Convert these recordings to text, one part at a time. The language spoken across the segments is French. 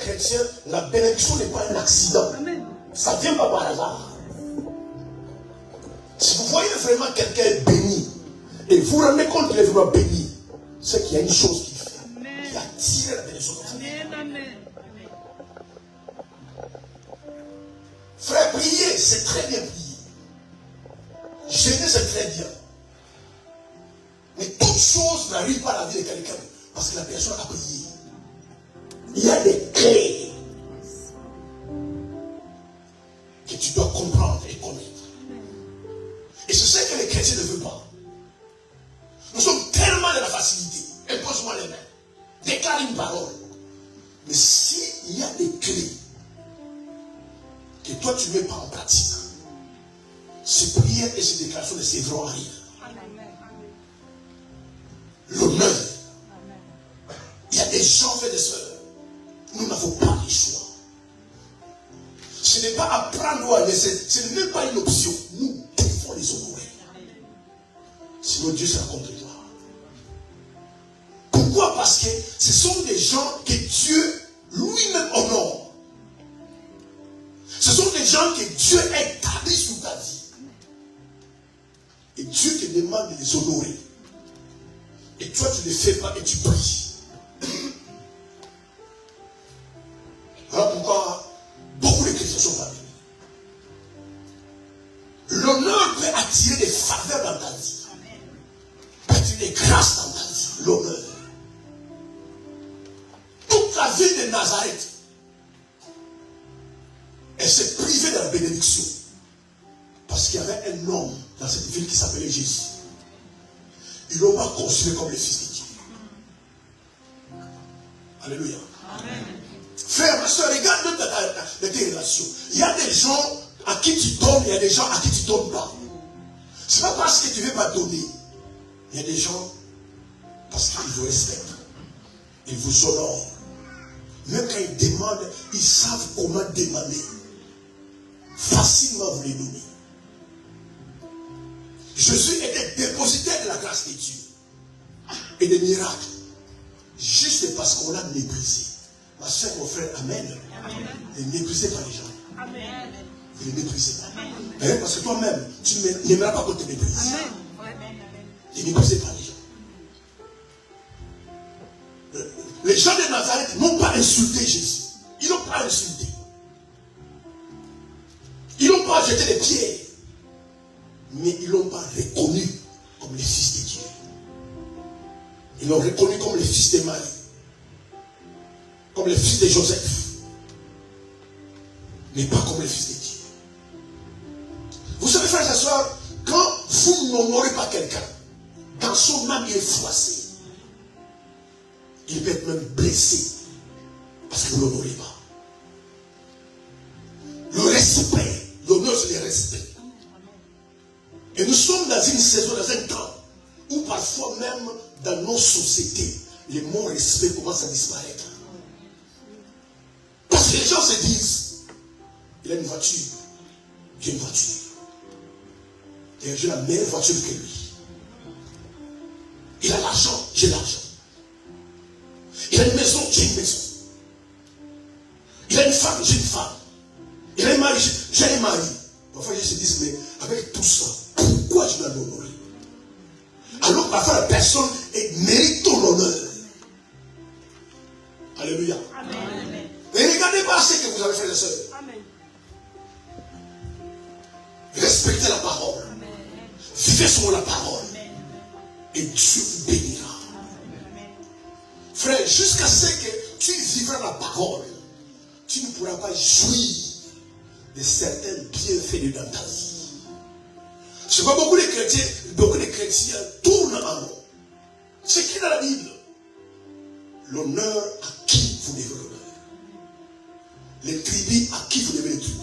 chrétien, la bénédiction n'est pas un accident. Ça ne vient pas par hasard. Si vous voyez vraiment quelqu'un béni, et vous vous rendez compte qu'il est vraiment béni, c'est qu'il y a une chose qu'il fait, qui attire la bénédiction. Frère, prier, c'est très bien prier. Jeûner, c'est très bien. Mais toute chose n'arrive pas à la vie de quelqu'un parce que la personne a prié. Il y a des clés que tu dois comprendre et connaître. Et c'est ce que les chrétiens ne veulent pas. Nous sommes tellement dans la facilité. Impose-moi les mains. Déclare une parole. Mais s'il y a des clés que toi tu ne mets pas en pratique, ces prières et ces déclarations ne serviront à rien. L'honneur. Il y a des gens, frères et sœurs, nous n'avons pas le choix. Ce n'est pas apprendre ou à laisser, ce n'est même pas une option. Nous devons les honorer. Sinon Dieu sera contre toi. Pourquoi? Parce que ce sont des gens que Dieu lui-même honore. Ce sont des gens que Dieu a établis sous ta vie. Et Dieu te demande de les honorer. Et toi tu ne les fais pas et tu pries. Voilà pourquoi beaucoup de chrétiens sont pas bénis. L'honneur peut attirer des faveurs dans ta vie. Peut attirer des grâces dans ta vie. L'honneur. Toute la ville de Nazareth, elle s'est privée de la bénédiction. Parce qu'il y avait un homme dans cette ville qui s'appelait Jésus. Ils ne l'ont pas considéré comme le Fils de Dieu. Alléluia. Amen. Frère, ma soeur, regarde tes relations. Il y a des gens à qui tu donnes, il y a des gens à qui tu ne donnes pas. Ce n'est pas parce que tu ne veux pas donner. Il y a des gens, parce qu'ils vous respectent. Ils vous honorent. Même quand ils demandent, ils savent comment demander. Facilement vous les donner. Jésus était dépositaire de la grâce de Dieu et des miracles. Juste parce qu'on l'a méprisé. Ma soeur, mon frère, amen. Ne méprisez pas les gens. Amen. Ne les méprisez pas. Amen. Parce que toi-même, tu n'aimeras pas qu'on te méprise. Ne méprisez pas les gens. Les gens de Nazareth n'ont pas insulté Jésus. Ils n'ont pas insulté. Ils n'ont pas jeté les pierres. Mais ils ne l'ont pas reconnu comme le Fils de Dieu. Ils l'ont reconnu comme le Fils de Marie. Comme le Fils de Joseph. Mais pas comme le Fils de Dieu. Vous savez, frères et sœurs, quand vous n'honorez pas quelqu'un, dans son âme il est froissé. Il peut être même blessé. Parce que vous ne l'honorez pas. Le respect. L'honneur, c'est le respect. Et nous sommes dans une saison, dans un temps, où parfois même dans nos sociétés, les mots respect commencent à disparaître. Parce que les gens se disent, il a une voiture, j'ai une voiture. Et j'ai la meilleure voiture que lui. Il a l'argent, j'ai l'argent. Il a une maison, j'ai une maison. Il a une femme, j'ai une femme. Il a un mari, j'ai un mari. Parfois, ils se disent, mais avec tout ça, pourquoi je dois l'honorer? Alors parfois la personne mérite ton honneur. Alléluia. Amen. Et regardez pas ce que vous avez fait, les sœurs. Respectez la parole. Amen. Vivez sur la parole. Amen. Et Dieu vous bénira. Amen. Frère, jusqu'à ce que tu vivras la parole, tu ne pourras pas jouir de certains bienfaits dans ta vie. Je vois beaucoup de chrétiens tournent en rond. C'est écrit dans la Bible. L'honneur à qui vous devez l'honneur. Les tribus à qui vous devez les tribus.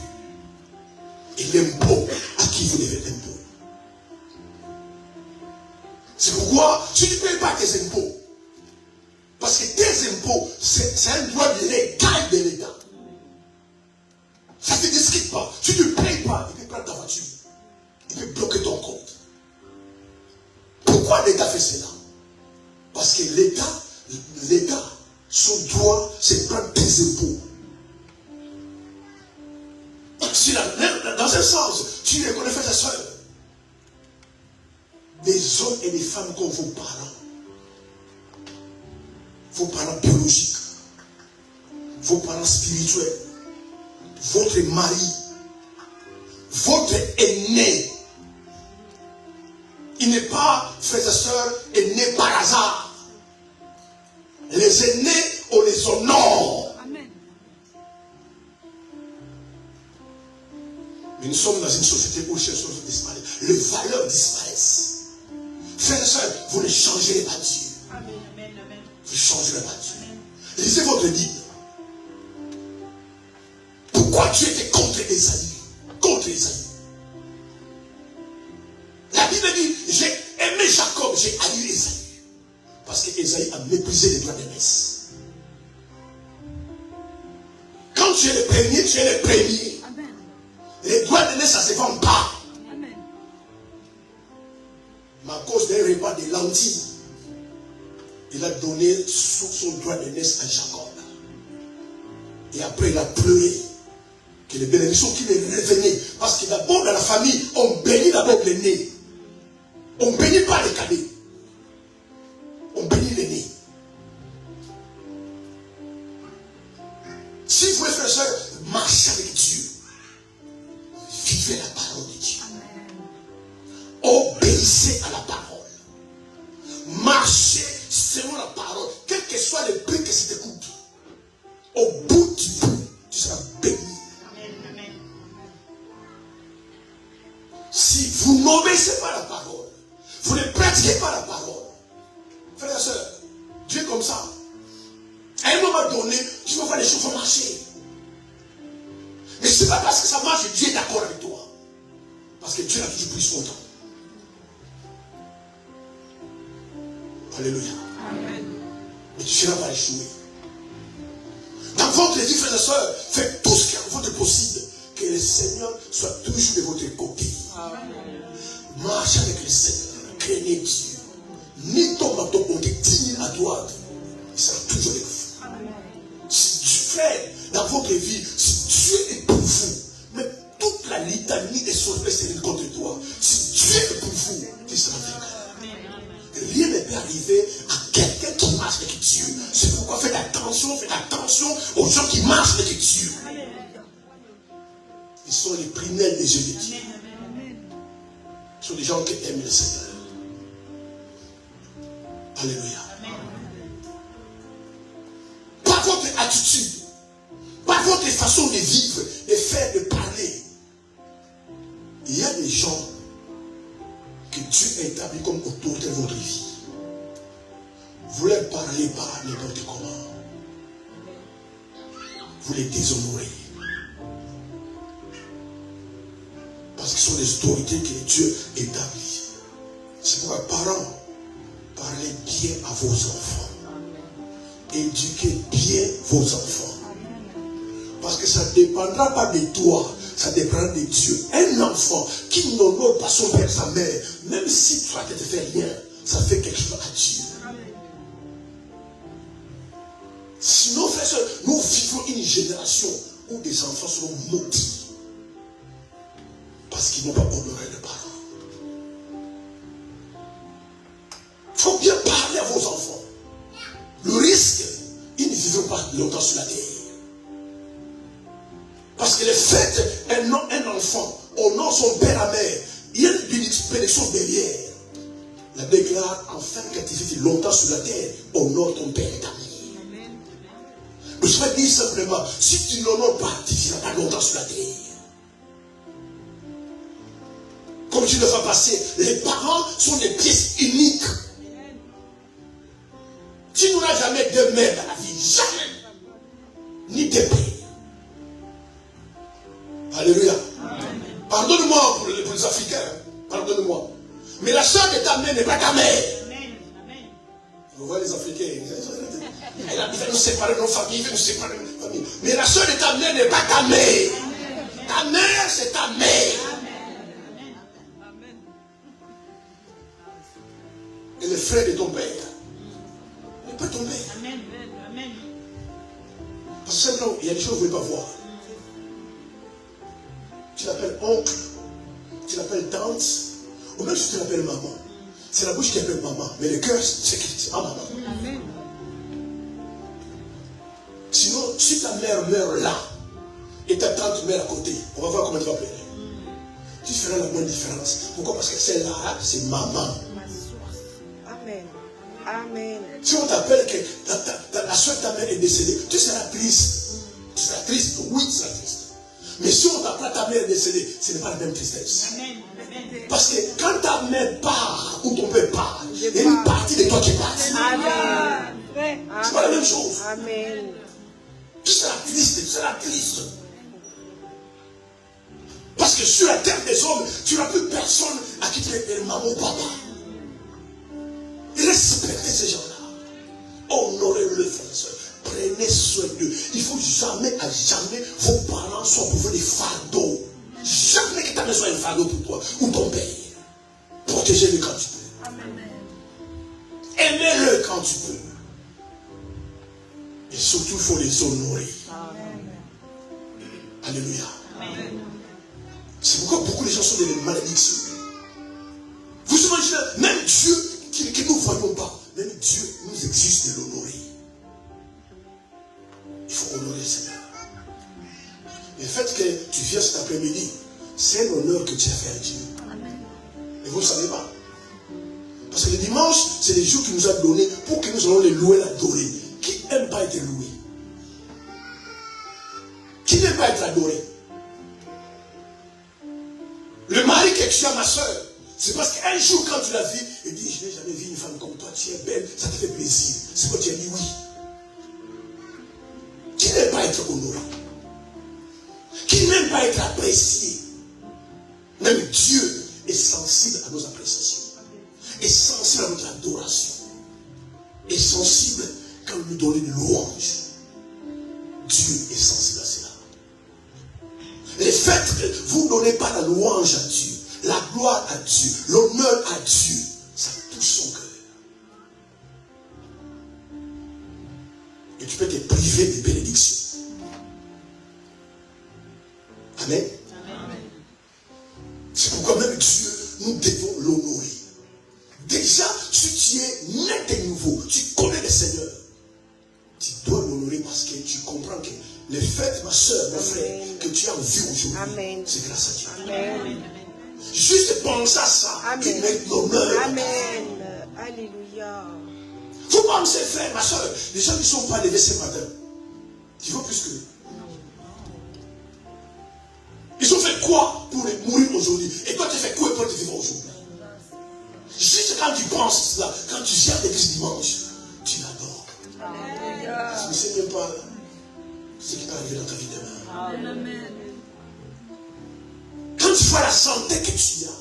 Et l'impôt à qui vous devez l'impôt. C'est pourquoi tu ne payes pas tes impôts. Parce que tes impôts, c'est un droit légal de l'État. Ça ne te discute pas. Tu ne payes pas. Il peut prendre ta voiture. Il peut bloquer ton compte. Pourquoi l'État fait cela? Parce que l'État, son droit, c'est prendre tes impôts. Dans un sens, tu reconnais, frères et sœurs, des hommes et des femmes comme vos parents biologiques, vos parents spirituels, votre mari, votre aîné. Il n'est pas, frères et sœurs, aîné par hasard. Les aînés, on les honore. Amen. Mais nous sommes dans une société où les choses disparaissent. Les valeurs disparaissent. Frères et sœurs, vous ne changerez pas Dieu. Amen. Vous ne changerez pas Dieu. Lisez votre Bible. Pourquoi Dieu était contre Ésaü? Contre Ésaü. La Bible dit, j'ai aimé Jacob, j'ai haï Ésaü. Parce que Ésaü a méprisé les droits d'aînesse. Quand tu es le premier, tu es le premier. Amen. Les droits d'aînesse, ça ne se vend pas. Amen. Mais à cause d'un repas de lentilles, il a donné son droit d'aînesse à Jacob. Et après, il a pleuré. Que les bénédictions qui les revenaient. Parce que d'abord, dans la famille, on bénit d'abord l'aîné. On ne bénit pas les cadets. On bénit l'aîné. Si vous voulez faire ça, marchez avec Dieu. Vivez la parole de Dieu. Amen. Obéissez à la parole. Marchez selon la parole. Quel que soit le prix que ça te coûte. Au bout du bout, tu seras béni. Amen. Si vous n'obéissez pas la parole, vous ne pratiquez pas la parole, frères et sœurs, Dieu est comme ça. À un moment donné, tu vas voir les choses vont marcher. Mais ce n'est pas parce que ça marche que Dieu est d'accord avec toi. Parce que Dieu a toujours pris son temps. Alléluia. Amen. Mais tu ne seras pas échoué. Dans votre vie, frères et sœurs, faites tout ce qui est en votre possible. Que le Seigneur soit toujours de votre côté. Amen. Marchez avec le Seigneur. Craignez Dieu. Ni tombe à ton côté, 10 000 à droite. Il sera toujours avec vous. Amen. Si Dieu, frère, dans votre vie, si Dieu est pour vous, mais toute la litanie des choses peut se contre toi. Si Dieu est pour vous, tu seras vainqueur. Rien ne peut arriver à quelqu'un qui marche avec Dieu. C'est pourquoi faites attention aux gens qui marchent avec Dieu. Ils sont les prunelles des yeux de Dieu. Ce sont des gens qui aiment le Seigneur. Alléluia. Par votre attitude, par votre façon de vivre, de faire, de parler, il y a des gens que Dieu a établis comme autorité de votre vie. Vous ne les parlez pas n'importe comment. Vous les déshonorez. Parce que ce sont des autorités que Dieu établit. C'est pourquoi, parents, parlez bien à vos enfants. Éduquez bien vos enfants. Parce que ça ne dépendra pas de toi, ça dépendra de Dieu. Un enfant qui n'honore pas son père, sa mère, même si toi tu ne te fais rien, ça fait quelque chose à Dieu. Sinon, frères et sœurs, nous vivons une génération où des enfants seront maudits. Parce qu'ils n'ont pas honoré les parents. Il faut bien parler à vos enfants. Le risque, ils ne vivront pas longtemps sur la terre. Parce que le fait, un enfant, honore son père et mère, il y a une bénédiction derrière. La déclare, enfin que tu vis longtemps sur la terre, honore ton père et ta mère. Mais je vais dire simplement, si tu n'honores pas, tu ne vivras pas longtemps sur la terre. Comme tu le vas passer, les parents sont des pièces uniques. Tu n'auras jamais deux mères dans la vie. Jamais. Ni deux pères. Alléluia. Pardonne-moi pour les Africains. Pardonne-moi. Mais la soeur de ta mère n'est pas ta mère. Vous voyez les Africains. Il va nous séparer de nos familles. Il va nous séparer de nos familles. Mais la soeur de ta mère n'est pas ta mère. Ta mère, c'est ta mère. Et le frère de ton père n'est pas ton père. Amen. Parce que simplement, il y a des choses que vous ne pouvez pas voir. tu l'appelles oncle, tu l'appelles tante, ou même si tu l'appelles maman. C'est la bouche qui appelle maman, mais le cœur, c'est pas maman. Amen. Sinon, si ta mère meurt là, et ta tante meurt à côté, on va voir comment tu vas pleurer. Tu feras la bonne différence. Pourquoi? Parce que celle-là, c'est maman. Ma source. Amen. Amen. Si on t'appelle que la soeur de ta mère est décédée, tu seras triste. Tu seras triste, oui, tu seras triste. Mais si on t'appelle ta mère est décédée, ce n'est pas la même tristesse. Amen. Parce que quand ta mère part, ou ton père part, il y a une partie de toi qui part. Amen. C'est pas la même chose. Amen. Tu seras triste, tu seras triste. Parce que sur la terre des hommes, tu n'as plus personne à qui tu es maman ou papa. Respectez ces gens-là. Honorez-le, frères et sœurs. Prenez soin d'eux. Il ne faut jamais, à jamais, vos parents soient pour vous des fardeaux. Jamais que ta mère soit un fardeau pour toi ou ton père. Protégez-le quand tu peux. Amen. Aimez-le quand tu peux. Et surtout, il faut les honorer. Amen. Alléluia. Amen. C'est pourquoi beaucoup de gens sont des malédictions. Vous imaginez, même Dieu, que nous ne voyons pas, même Dieu nous exige de l'honorer. Il faut honorer le Seigneur. Et le fait que tu viens cet après-midi, c'est un honneur que tu as fait à Dieu. Amen. Et vous ne savez pas. Parce que le dimanche, c'est les jours qu'il nous a donnés pour que nous allons les louer, l'adorer. Qui n'aime pas être loué? Qui n'aime pas être adoré? Le mari que tu as, ma soeur, c'est parce qu'un jour, quand tu l'as vu, il dit, je n'ai jamais vu une femme comme toi, tu es belle, ça te fait plaisir. C'est quoi tu as dit oui. Qui n'aime pas être honoré? Qui n'aime pas être apprécié? Même Dieu est sensible à nos appréciations. Est sensible à notre adoration. Est sensible quand nous donnons une louange. Dieu est sensible à cela. Le fait que vous ne donnez pas la louange à Dieu, la gloire à Dieu, l'honneur à Dieu, ça touche son cœur. Et tu peux te priver des bénédictions. Amen. Amen. C'est pourquoi même Dieu, nous devons l'honorer. Déjà, si tu es net et nouveau, tu connais le Seigneur, tu dois l'honorer parce que tu comprends que le fait, ma soeur, mon frère, que tu as vu aujourd'hui, c'est grâce à Dieu. Amen. Juste penser à ça, tu mérites l'honneur. Amen. Alléluia. Vous pensez, frère, ma soeur, les gens qui ne sont pas levés ce matin, tu veux plus que eux. Ils ont fait quoi pour mourir aujourd'hui? Et toi, tu fais quoi pour te vivre aujourd'hui? Juste quand tu penses cela, quand tu viens à l'église dimanche, tu l'adores. Tu ne sais même pas ce qui va arriver dans ta vie demain. Amen. Quand tu vois la santé que tu as,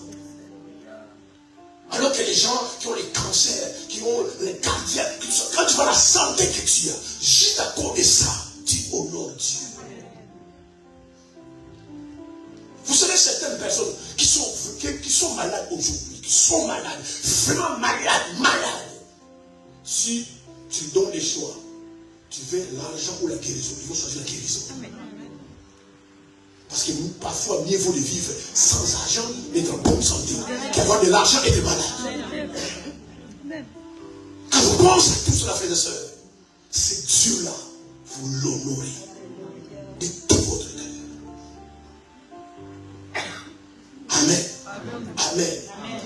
alors que les gens qui ont les cancers, qui ont les cardiaques, quand tu vois la santé que tu as, juste à cause de ça, tu honores Dieu. Vous savez, certaines personnes qui sont malades aujourd'hui, qui sont malades, vraiment malades. Si tu donnes les choix, tu veux l'argent ou la guérison, ils vont choisir la guérison. Parce que parfois, mieux vaut de vivre sans argent, d'être en bonne santé, qu'avoir de l'argent et de malade. Quand vous pensez à tout cela, frères et sœurs, c'est Dieu-là, vous l'honorez de tout votre cœur. Amen. Amen.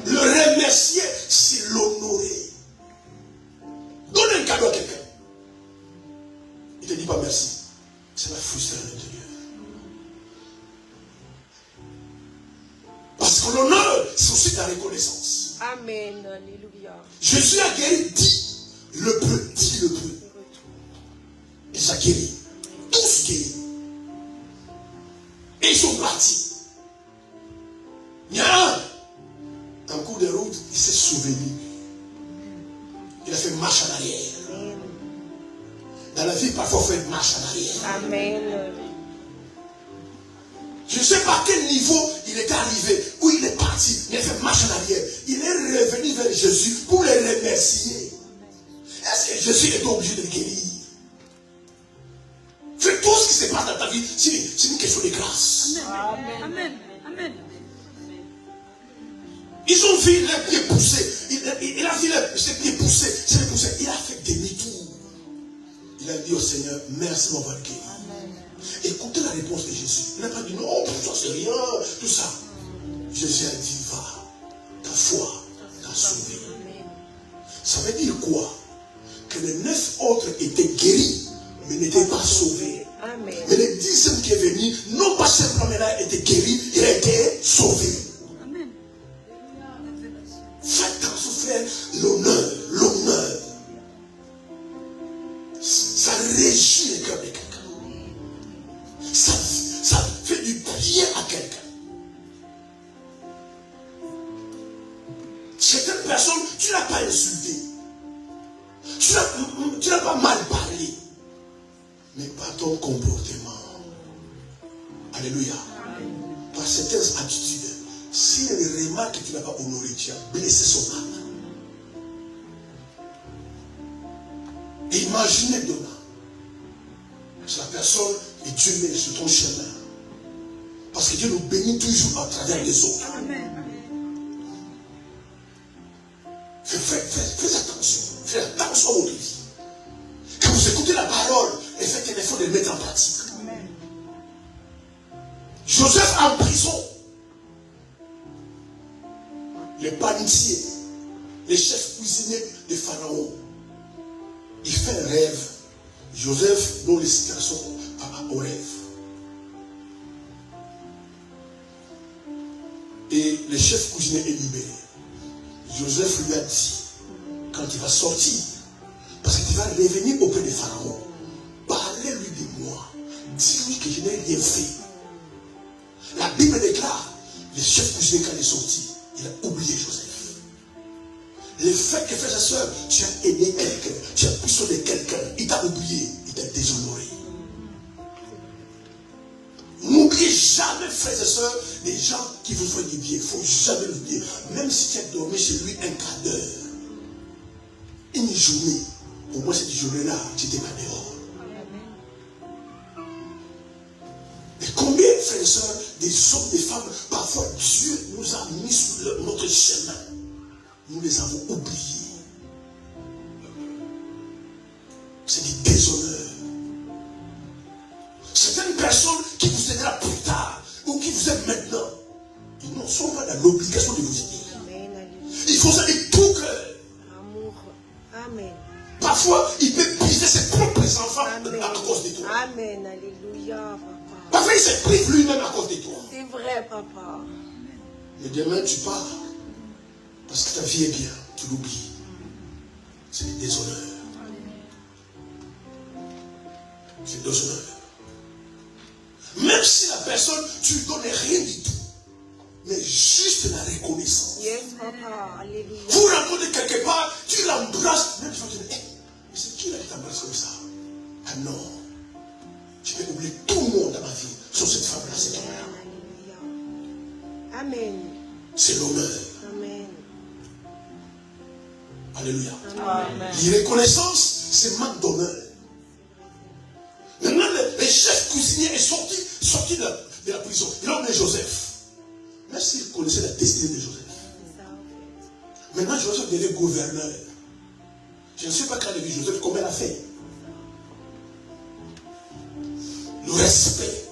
Le remercier, c'est l'honorer. Donne un cadeau à quelqu'un. Il ne te dit pas merci. Ça va frustrer à l'intérieur. Parce que l'honneur, c'est aussi ta reconnaissance. Amen. Alléluia. Jésus a guéri, dit le peu. Et ça guérit. Tous guéris. Et ils sont partis. Il y a un coup de route, il s'est souvenu. Il a fait marche en arrière. Amen. Dans la vie, parfois, il faut faire marche en arrière. Amen. Je ne sais pas à quel niveau il est arrivé, où il est parti. Il a fait marche en arrière. Il est revenu vers Jésus pour le remercier. Est-ce que Jésus est obligé de le guérir? Fais tout ce qui se passe dans ta vie, c'est une question de grâce. Amen. Amen. Ils ont vu les pieds pousser. Il a vu ses pieds pousser. Il a fait demi-tour. Il a dit au Seigneur, merci de m'avoir guéri. Écoutez la réponse de Jésus. Il n'a pas dit non, pour toi c'est rien, tout ça. Jésus a dit, va, ta foi t'a sauvé. Ça veut dire quoi? Que les 9 autres étaient guéris, mais n'étaient pas sauvés. Amen. Mais le 10e qui est venu, non pas simplement là, était guéri, il a été sauvé. Amen. Faites dans ce frère l'honneur. Ça réjouit le cœur de quelqu'un. Ça fait du bien à quelqu'un. Certaines personnes, tu n'as pas insulté. Tu n'as pas mal parlé. Mais par ton comportement. Alléluia. Par certaines attitudes. Si elle remarque que tu n'as pas honoré, tu as blessé son âme. Et imaginez demain. C'est la personne et Dieu met sur ton chemin. Parce que Dieu nous bénit toujours à travers les autres. Amen. Faites attention. Faites attention à votre vie. Quand vous écoutez la parole, et faites l'effort de le mettre en pratique. Amen. Joseph en prison. Les panetiers, les chefs cuisiniers de Pharaon. Il fait un rêve. Joseph donne l'explication au rêve. Et le chef cuisinier est libéré. Joseph lui a dit, quand il va sortir, parce qu'il va revenir auprès de Pharaon, parlez-lui de moi. Dis-lui que je n'ai rien fait. La Bible déclare, le chef cuisinier quand il est sorti, il a oublié Joseph. Le fait que, frères et sœurs, tu as aidé quelqu'un, tu as pris soin de quelqu'un, il t'a oublié, il t'a déshonoré. N'oubliez jamais, frères et sœurs, les gens qui vous font du bien. Il ne faut jamais l'oublier. Même si tu as dormi chez lui un quart d'heure, une journée, au moins cette journée-là, tu n'étais pas dehors. Et combien, frères et sœurs, des hommes, des femmes, parfois Dieu nous a mis sur notre chemin. Nous les avons oubliés. C'est du déshonneur. Certaines personnes qui vous aideront plus tard ou qui vous aiment maintenant, ils ne sont pas dans l'obligation de vous aider. Amen. Il faut ça de tout cœur. Amour. Amen. Parfois, il peut briser ses propres enfants Amen. à cause de toi. Amen. Alléluia, papa. Parfois, il se prive lui-même à cause de toi. C'est vrai, papa. Et demain, tu pars. Parce que ta vie est bien. Tu l'oublies. C'est des déshonneurs. C'est des déshonneurs. Même si la personne, tu ne lui donnes rien du tout. Mais juste la reconnaissance. Yes, papa. Alléluia. Vous rencontrez quelque part, tu l'embrasses. Même tu vas te dire, mais c'est qui là qui t'embrasse comme ça? Ah non. Je peux oublier tout le monde dans ma vie. Sauf cette femme-là, c'est homme-là. Alléluia. Amen. C'est l'honneur. Amen. Alléluia. Amen. L'irreconnaissance, c'est manque d'honneur. Maintenant, le chef cuisinier est sorti de la prison. Il a emmené Joseph. Même s'il connaissait la destinée de Joseph. C'est ça, en fait. Maintenant, Joseph devient gouverneur. Je ne sais pas quand il a vu Joseph, combien il a fait. Le respect,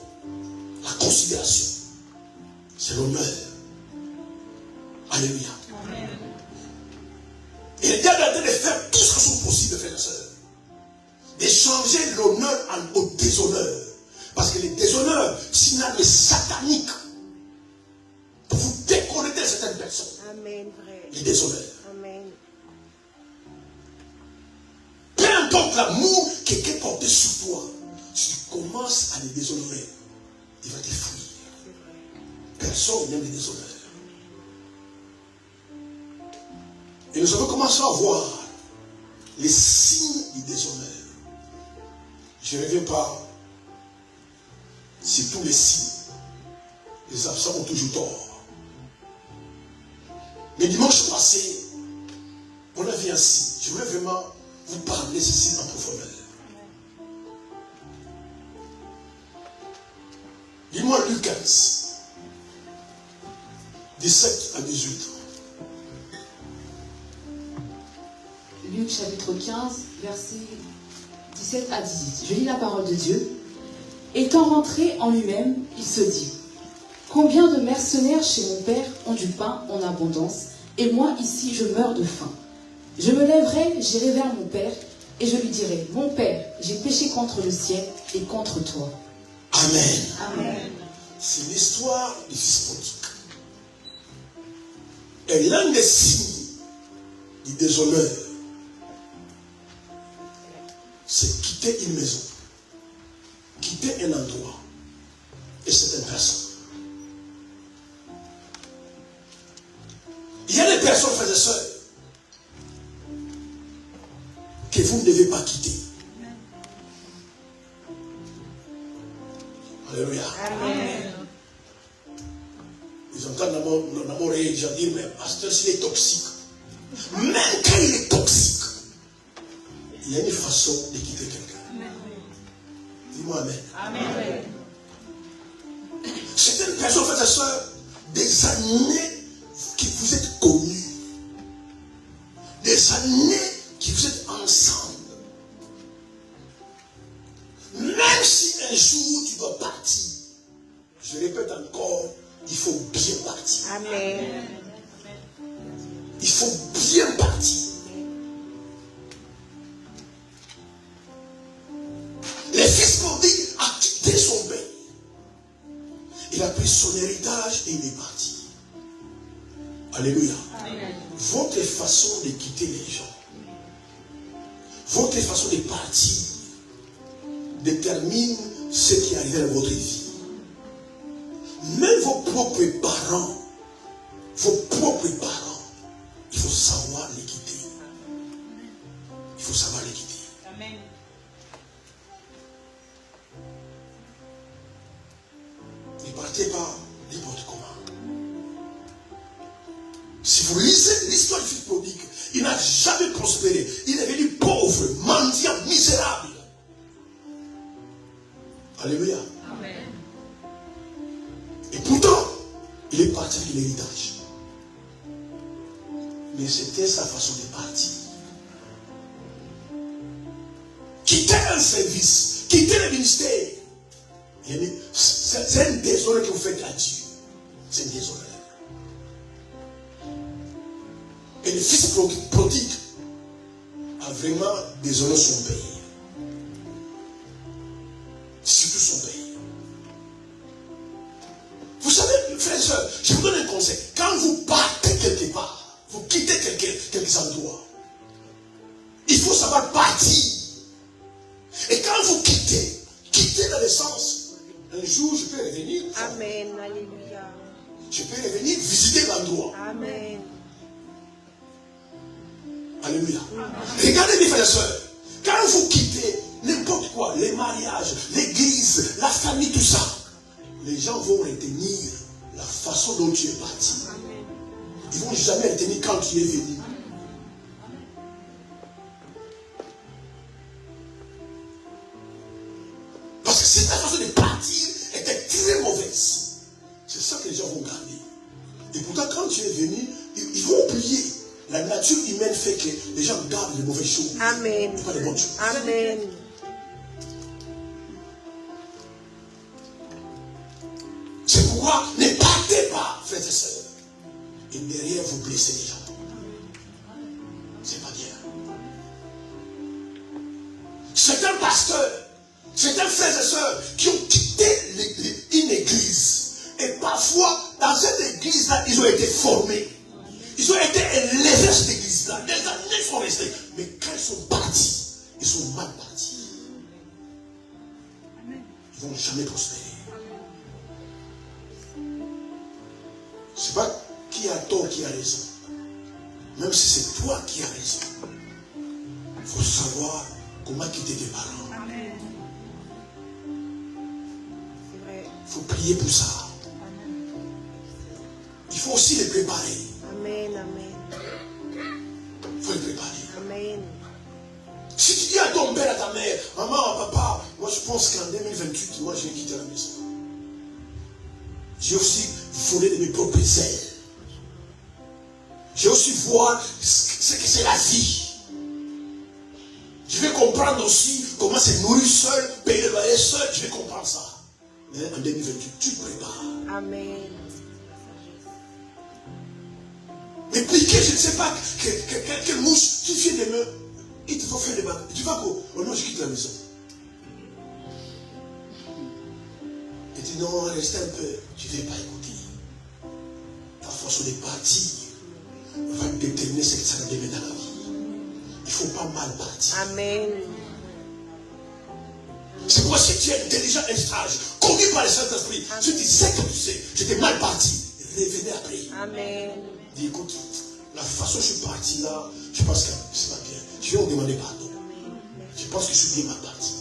la considération, c'est l'honneur. Alléluia. Amen. Et le diable est en train de faire tout ce qui est possible, frères et sœurs. De changer l'honneur au déshonneur. Parce que les déshonneurs, c'est une arme satanique pour vous déconnecter de certaines personnes. Amen, vrai. Les déshonneurs. Amen. Peu importe l'amour qui est porté sur toi, si tu commences à les déshonorer, il va te fuir. C'est vrai. Personne n'aime les déshonneurs. Et nous avons commencé à voir les signes du déshonneur. Je ne reviens pas sur tous les signes. Les absents ont toujours tort. Mais dimanche passé, on a vu un signe. Je voulais vraiment vous parler de ce signe en profondeur. Dis-moi Luc 15. 17 à 18. Luc chapitre 15, versets 17 à 18. Je lis la parole de Dieu. Étant rentré en lui-même, il se dit: combien de mercenaires chez mon père ont du pain en abondance, et moi ici je meurs de faim. Je me lèverai, j'irai vers mon père, et je lui dirai: mon père, j'ai péché contre le ciel et contre toi. Amen. Amen. C'est l'histoire du fils prodigue. Et l'un des signes du déshonneur, c'est quitter une maison, quitter un endroit et certaines personnes. Il y a des personnes, frères et sœurs, que vous ne devez pas quitter. Alléluia. Amen. Ils entendent dans mon oreille déjà dire, mais pasteur, s'il est toxique, même quand il est toxique, il y a une façon de quitter quelqu'un. Dis-moi amen. Amen. Certaines personnes, frères et sœurs, des années que vous êtes connus, des années que vous êtes ensemble. Même si un jour tu dois partir, je répète encore, il faut bien partir. Amen. Il faut bien partir. Le fils prodigue a quitté son père. Il a pris son héritage et il est parti. Alléluia. Amen. Votre façon de quitter les gens, votre façon de partir, détermine ce qui arrive dans votre vie. Même vos propres parents, il faut savoir les quitter. Il faut savoir les quitter. Amen. Ne partez pas n'importe comment. Si vous lisez l'histoire du fils prodigue, il n'a jamais prospéré. Il est devenu pauvre, mendiant, misérable. Alléluia. Amen. Et pourtant, il est parti avec l'héritage. Mais c'était sa façon de partir. Quitter un service, quitter le ministère. C'est un déshonneur que vous faites à Dieu. C'est un déshonneur. Et le fils prodigue a vraiment déshonoré son pays. Surtout son pays. Vous savez, frères et sœurs, je vous donne un conseil. Quand vous partez quelque part, vous quittez quelques endroits, il faut savoir partir. Et quand vous quittez dans le sens, un jour je peux revenir. Amen. Alléluia. Je peux revenir visiter l'endroit. Amen. Alléluia. Regardez mes frères et sœurs. Quand vous quittez n'importe quoi, les mariages, l'église, la famille, tout ça, les gens vont retenir la façon dont tu es parti. Ils ne vont jamais retenir quand tu es venu. Parce que cette façon de partir était très mauvaise. C'est ça que les gens vont garder. Et pourtant, quand tu es venu, ils vont oublier. La nature humaine fait que les gens gardent les mauvaises choses. Amen. Et pas les bonnes choses. Amen. C'est pourquoi ne partez pas, frères et sœurs. Et derrière, vous blessez les gens. C'est pas bien. Certains pasteurs, certains frères et sœurs qui ont quitté une église. Et parfois, dans cette église-là, ils ont été formés. Ils ont été élevés à cette église-là. Des années sont restés. Mais quand ils sont partis, ils sont mal partis. Ils ne vont jamais prospérer. Je ne sais pas qui a tort, qui a raison. Même si c'est toi qui as raison. Il faut savoir comment quitter tes parents. C'est vrai. Il faut prier pour ça. Il faut aussi les préparer. Amen. Amen. Il faut les préparer. Amen. Si tu dis à ton père, à ta mère, maman, papa, moi je pense qu'en 2028, moi je vais quitter la maison. J'ai aussi volé de mes propres ailes. Je vais aussi voir ce que c'est la vie. Je vais comprendre aussi comment se nourrir seul, payer le loyer seul. Je vais comprendre ça. Mais en 2028, tu te prépares. Amen. Mais piquer, je ne sais pas, quelle mouche, tu viens de me... Il te faut faire des bagues. Tu vas quoi? Oh non, je quitte la maison. Et tu dis non, reste un peu. Tu ne vais pas écouter. Ta façon de partir va déterminer ce que ça va devenir dans la vie. Il ne faut pas mal partir. Amen. C'est pourquoi si tu es intelligent et sage, conduit par le Saint-Esprit, si tu sais que tu sais, j'étais mal parti, revenez après. Amen. Dis écoute, la façon dont je suis parti là, je pense que c'est pas bien. Je vais me demander pardon. Je pense que je suis bien mal parti.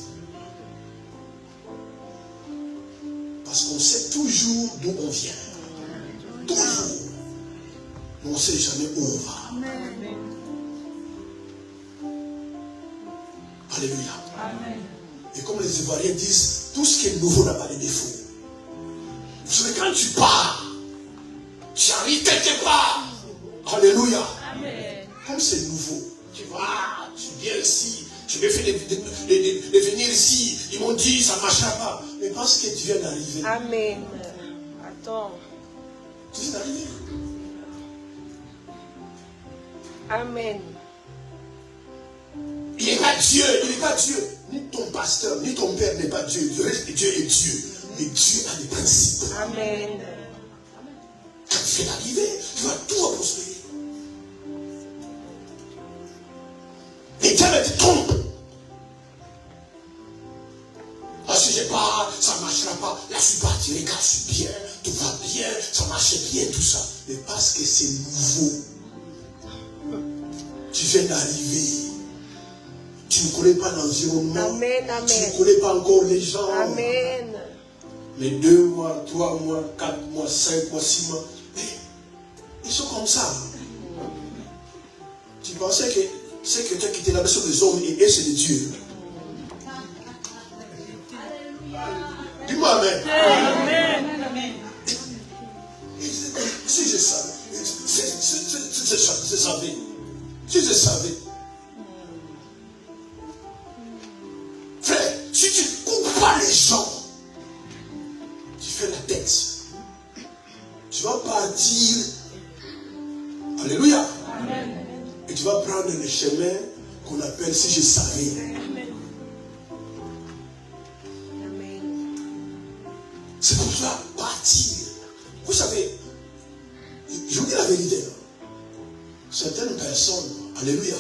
Parce qu'on sait toujours d'où on vient. Toujours. Mais on ne sait jamais où on va. Alléluia. Amen. Et comme les Ivoiriens disent, tout ce qui est nouveau n'a pas de défaut. Vous savez, quand tu pars, tu arrives quelque part. Alléluia. Amen. Comme c'est nouveau, tu vas, tu viens ici, tu veux faire de venir ici. Ils m'ont dit, ça ne marchera pas. Mais parce que tu viens d'arriver. Amen. Attends. Tu viens d'arriver. Amen. Il n'est pas Dieu, il n'est pas Dieu. Ni ton pasteur, ni ton père n'est pas Dieu. Dieu est Dieu. Mais Dieu a des principes. Amen. Quand tu viens d'arriver, tu vas tout prospérer. Et Dieu te trompe. Ah, si je pars, ça ne marchera pas. Là, je suis parti, regarde, je suis bien, tout va bien, ça marche bien, tout ça. Mais parce que c'est nouveau. Tu viens d'arriver. Tu ne connais pas l'environnement. Amen, amen. Tu ne connais pas encore les gens. Amen. Les 2 mois, 3 mois, 4 mois, 5 mois, 6 mois. Mais ils sont comme ça. Tu pensais que c'est quelqu'un qui était là sur les hommes et c'est de Dieu. Dis-moi amen. Amen. Si je savais. Si je savais. Frère, si tu ne coupes pas les gens, tu fais la tête. Tu vas partir. Alléluia. Amen. Et tu vas prendre le chemin qu'on appelle si je savais. Amen. C'est pour ça, partir. Vous savez, je vous dis la vérité. Certaines personnes, alléluia,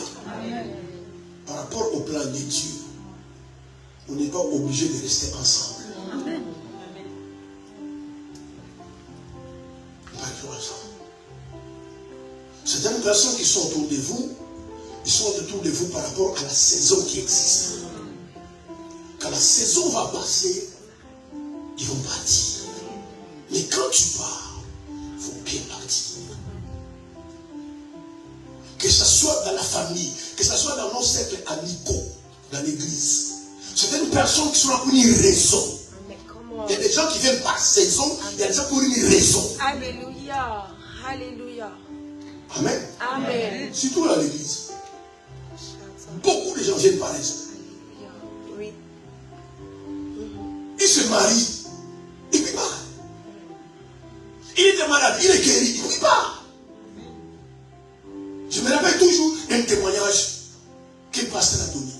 par rapport au plan de Dieu, on n'est pas obligé de rester ensemble. Pas ensemble. Certaines personnes qui sont autour de vous, ils sont autour de vous par rapport à la saison qui existe. Quand la saison va passer, ils vont partir. Mais quand tu pars, il faut bien partir. Que ce soit dans la famille, que ce soit dans nos cercles amicaux, dans l'église. Certaines personnes qui sont là pour une raison. Il y a des gens qui viennent par saison, il y a des gens pour une raison. Alléluia. Alléluia. Amen. Amen. Surtout dans l'église. Beaucoup de gens viennent par raison. Oui. Il se marie, il ne prie pas. Il était malade, il est guéri, il ne prie pas. Je me rappelle toujours un témoignage qu'un pasteur a donné.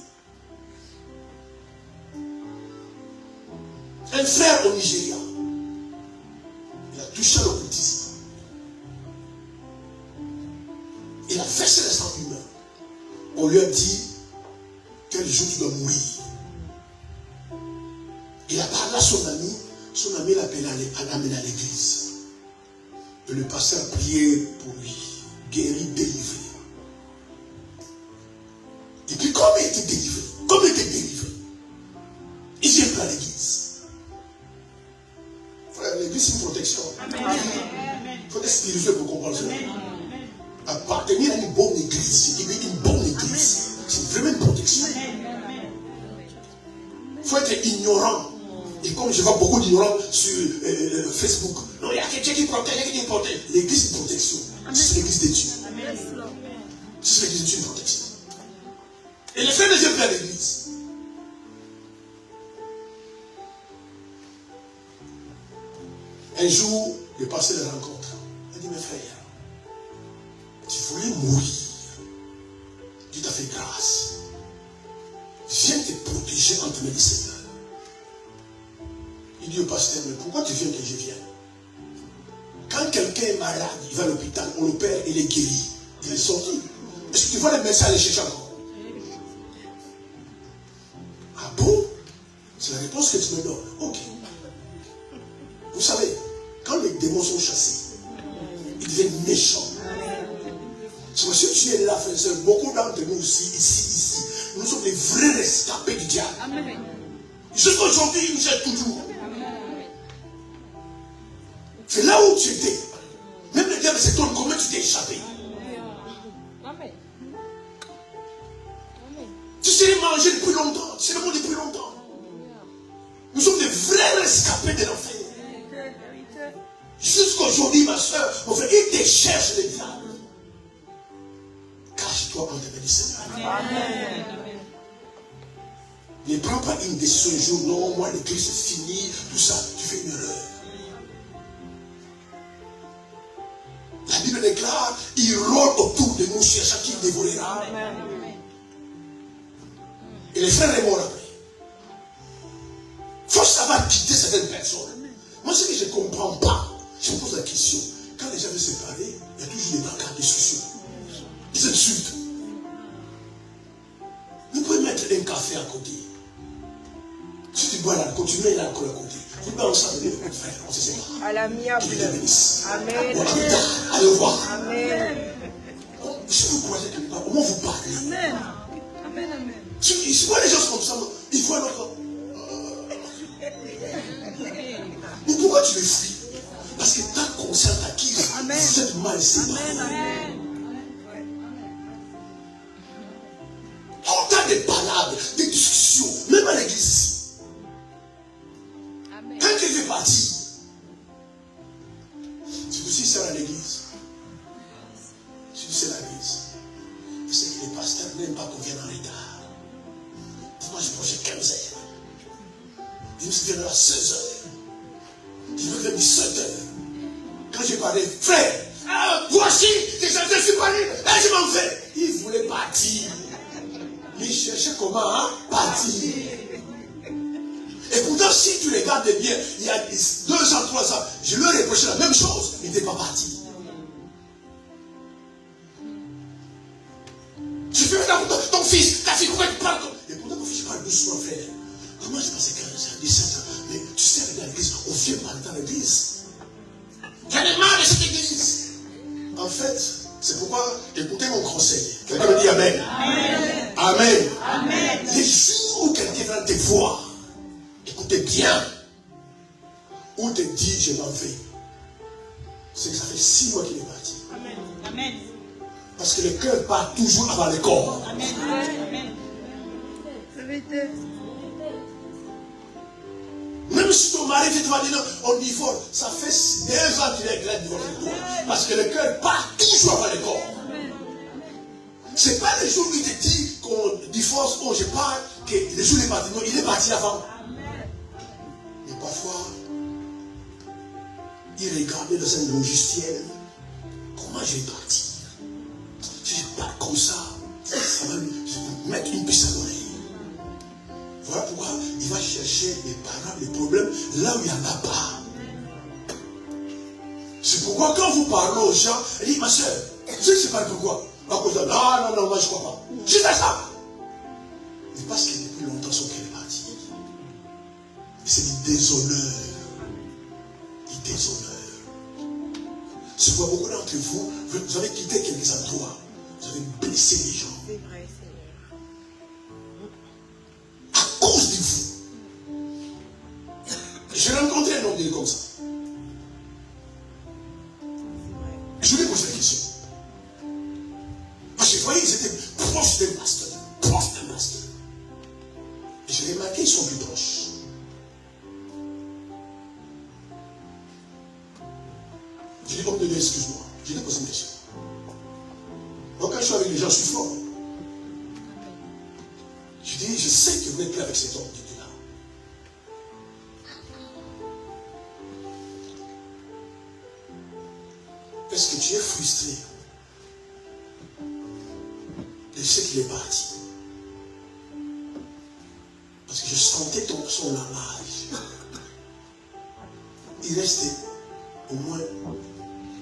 Un frère au Nigeria, il a touché l'occultisme. Il a versé le sang humain. On lui a dit, quel jour tu dois mourir. Il a parlé à son ami l'a appelé à l'amener à l'église. Et le pasteur a prié pour lui, guéri, délivré. Et puis comme il était délivré, il vient pas à l'église. Frère, l'église c'est une protection. Il faut être spirituel pour comprendre cela. Appartenir à une bonne église, une bonne église, c'est vraiment une protection. Il faut être ignorant. Et comme je vois beaucoup d'ignorants sur Facebook, non, il y a quelqu'un qui protège, L'église c'est une protection. C'est l'église de Dieu. C'est l'église est une protection. Et les frères ne viennent plus à l'église. Un jour, le pasteur les rencontre. Il dit, mes frères, tu voulais mourir. Dieu t'a fait grâce. Viens te protéger entre mes Seigneur. Il dit au pasteur, mais pourquoi tu viens que je vienne? Quand quelqu'un est malade, il va à l'hôpital, on l'opère, il est guéri. Il est sorti. Est-ce que tu vois les médecins aller chercher encore? Ah bon? C'est la réponse que tu me donnes. Ok. Vous savez, quand les démons sont chassés, ils deviennent méchants. C'est pour ça que tu es là, frère et soeur. Beaucoup d'entre nous ici, nous sommes les vrais rescapés du diable. Jusqu'à aujourd'hui, ils nous aident toujours. C'est là où tu étais. Même le diable s'étonne comment tu t'es échappé. Tu serais mangé depuis longtemps. Tu serais mort depuis longtemps. Nous sommes des vrais rescapés de l'enfer. Jusqu'aujourd'hui, ma soeur, mon frère, il te cherche le diable. Cache-toi entre les mains du Seigneur. Amen. Ne prends pas une décision un jour, non, moi l'église c'est fini, tout ça, tu fais une erreur. La Bible déclare, il rôde autour de nous, cherchant qui le dévorera. Amen. Et les frères est mort après. Il faut savoir quitter certaines personnes. Moi, ce que je ne comprends pas, je me pose la question, quand les gens veulent se parler, il y a toujours des brancards de discussion. Ils insultent. Vous pouvez mettre un café à côté. Si tu bois l'alcool, tu mets l'alcool à côté. Vous pouvez ensemble, frère, on se sépare. À l'amiable. Qu'il te bénisse. Amen. Allez au revoir. Amen. Si vous croisez quelque part, au moins vous parlez. Amen. Amen. Amen. Si les gens sont comme ça, il faut alors. Mais pourquoi tu les fuis? Parce que ta conscience acquise, cette mal séparée. On a des palabres, des discussions, même à l'église. Quand tu fais partie, tu aussi sers à l'église. Tu sers à l'église. Et c'est que les pasteurs n'aiment pas qu'on vienne en retard. Moi, je proche 15 heures. Ils me viennent à 16 heures. Ils me viennent à 17 heures. Quand j'ai parlé, frère, voici, je suis parlé, et je m'en vais. Ils voulaient partir. Ils cherchaient comment partir. Et pourtant, si tu regardes bien, il y a 2 ans, 3 ans, je leur ai reproché la même chose, ils n'étaient pas partis. Je fais maintenant ton fils, ta fille, pourquoi tu parles comme... Et pourtant, mon fils, je parle doucement, frère. Comment j'ai passé 15 ans, 17 ans? Mais tu sais, avec l'église, on vient parler dans l'église. J'en ai marre de cette église. En fait, c'est pourquoi, écoutez mon conseil. Quelqu'un me dit Amen. Amen. Amen. Amen. Les jours où quelqu'un vient te voir, écoutez bien, ou te dit je m'en vais, c'est que ça fait 6 mois qu'il est parti. Amen. Amen. Parce que le cœur part toujours avant le corps. Amen. Amen. Même si ton mari fait toi dire non, on divorce, ça fait 2 ans qu'il est divorcé de toi. Parce que le cœur part toujours avant le corps. Ce n'est pas le jour où il te dit qu'on divorce, oh je pars, que le jour il est parti. Non, il est parti avant. Mais parfois, il regardait dans un logiciel. Comment je vais partir? Si je pars comme ça, ça va me mettre une puce à l'oreille. Voilà pourquoi il va chercher les parents, les problèmes là où il n'y en a pas. C'est pourquoi quand vous parlez aux gens, il dit ma soeur, tu sais que c'est pas pourquoi. À cause de non, moi je ne crois pas. Juste à ça. Mais parce que depuis longtemps son cœur est parti. C'est du déshonneur. Du déshonneur. C'est pourquoi beaucoup d'entre vous, vous avez quitté quelques endroits. Vous avez blessé les gens. C'est vrai, Seigneur. À cause de vous. J'ai rencontré un homme qui est comme ça. Je lui ai posé la question. Parce que vous voyez, ils étaient proches d'un pasteur. Proches d'un pasteur. Et j'ai remarqué qu'ils sont plus proches. Je lui ai dit, homme de Dieu, excuse-moi. Je lui ai posé une question. Donc quand je suis avec les gens, je suis fort. Je dis, je sais que vous n'êtes plus avec cet homme, dit-il là. Est-ce que tu es frustré de ce qu'il est parti? Parce que je sentais son langage. Il restait au moins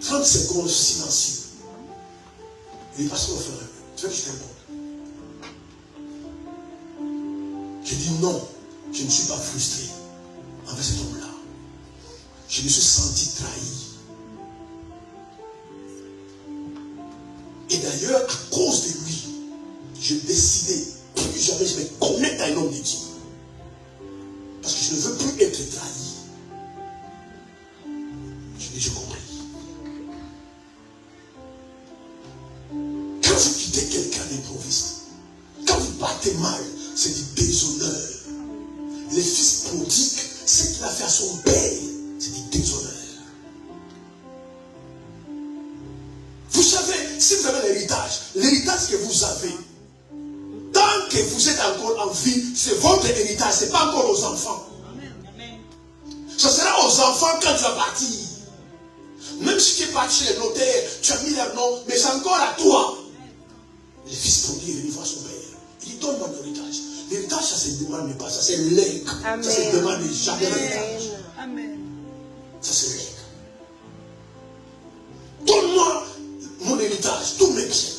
30 secondes silencieux. Il est passé au frère. Tu veux que je te réponde? Je dis non, je ne suis pas frustré envers cet homme-là. Je me suis senti trahi. Et d'ailleurs, à cause de lui, j'ai décidé plus jamais je vais connecter à un homme de Dieu. Parce que je ne veux plus être trahi. Je dis, j'ai compris. Quand vous quittez quelqu'un d'improvisant, quand vous partez mal, c'est du déshonneur. Les fils prodigues, ce qu'il a fait à son père, c'est du déshonneur. Vous savez, si vous avez l'héritage que vous avez, tant que vous êtes encore en vie, c'est votre héritage, ce n'est pas encore aux enfants. Ce sera aux enfants quand tu vas partir. Même si tu es parti chez les notaires, tu as mis leur nom, mais c'est encore à toi. Le fils prodigue est venu voir son père. Il dit, donne-moi l'héritage. L'héritage, ça se demande pas, ça c'est l'aigle. Ça se demande jamais l'héritage. Ça c'est l'aigle. Donne-moi mon héritage, tous mes biens.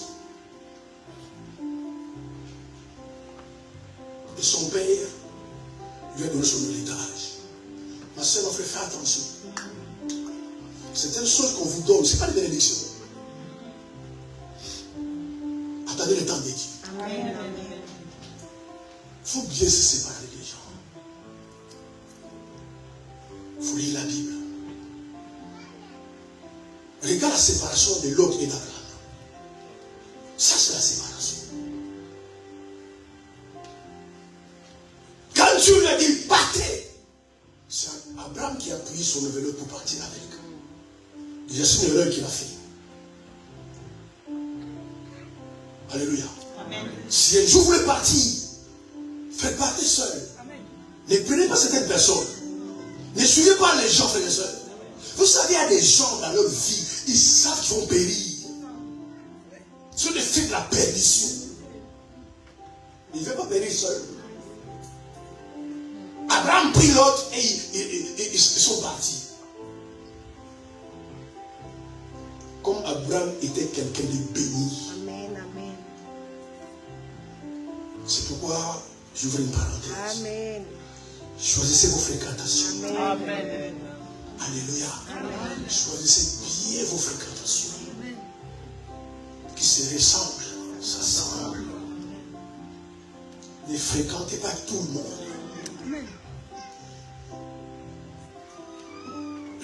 Et son père lui a donné son héritage. Ma soeur, mon frère, fais attention. Certaines choses qu'on vous donne, ce n'est pas des bénédictions. Attendez le temps de Dieu. Il faut bien se séparer des gens. Il faut lire la Bible. Regarde la séparation de l'autre et d'Abraham. Ça, c'est la séparation. Quand Dieu lui a dit, partez, c'est Abraham qui a appuyé son enveloppe pour partir avec. Déjà, c'est une erreur qu'il a fait. Alléluia. Amen. Si un jour vous voulez partir, faites partir seul. Amen. Ne prenez pas certaines personnes. Ne suivez pas les gens, frères et sœurs. Vous savez, il y a des gens dans leur vie, ils savent qu'ils vont périr. Sur le fait de la perdition. Il ne veut pas périr seul. Abraham prit l'autre et ils sont partis. Comme Abraham était quelqu'un de béni. Amen, amen. C'est pourquoi j'ouvre une parenthèse. Amen. Choisissez vos fréquentations. Amen. Amen. Alléluia. Amen. Choisissez bien vos fréquentations. Amen. Qui se ressemblent, s'assemblent. Ne fréquentez pas tout le monde. Amen.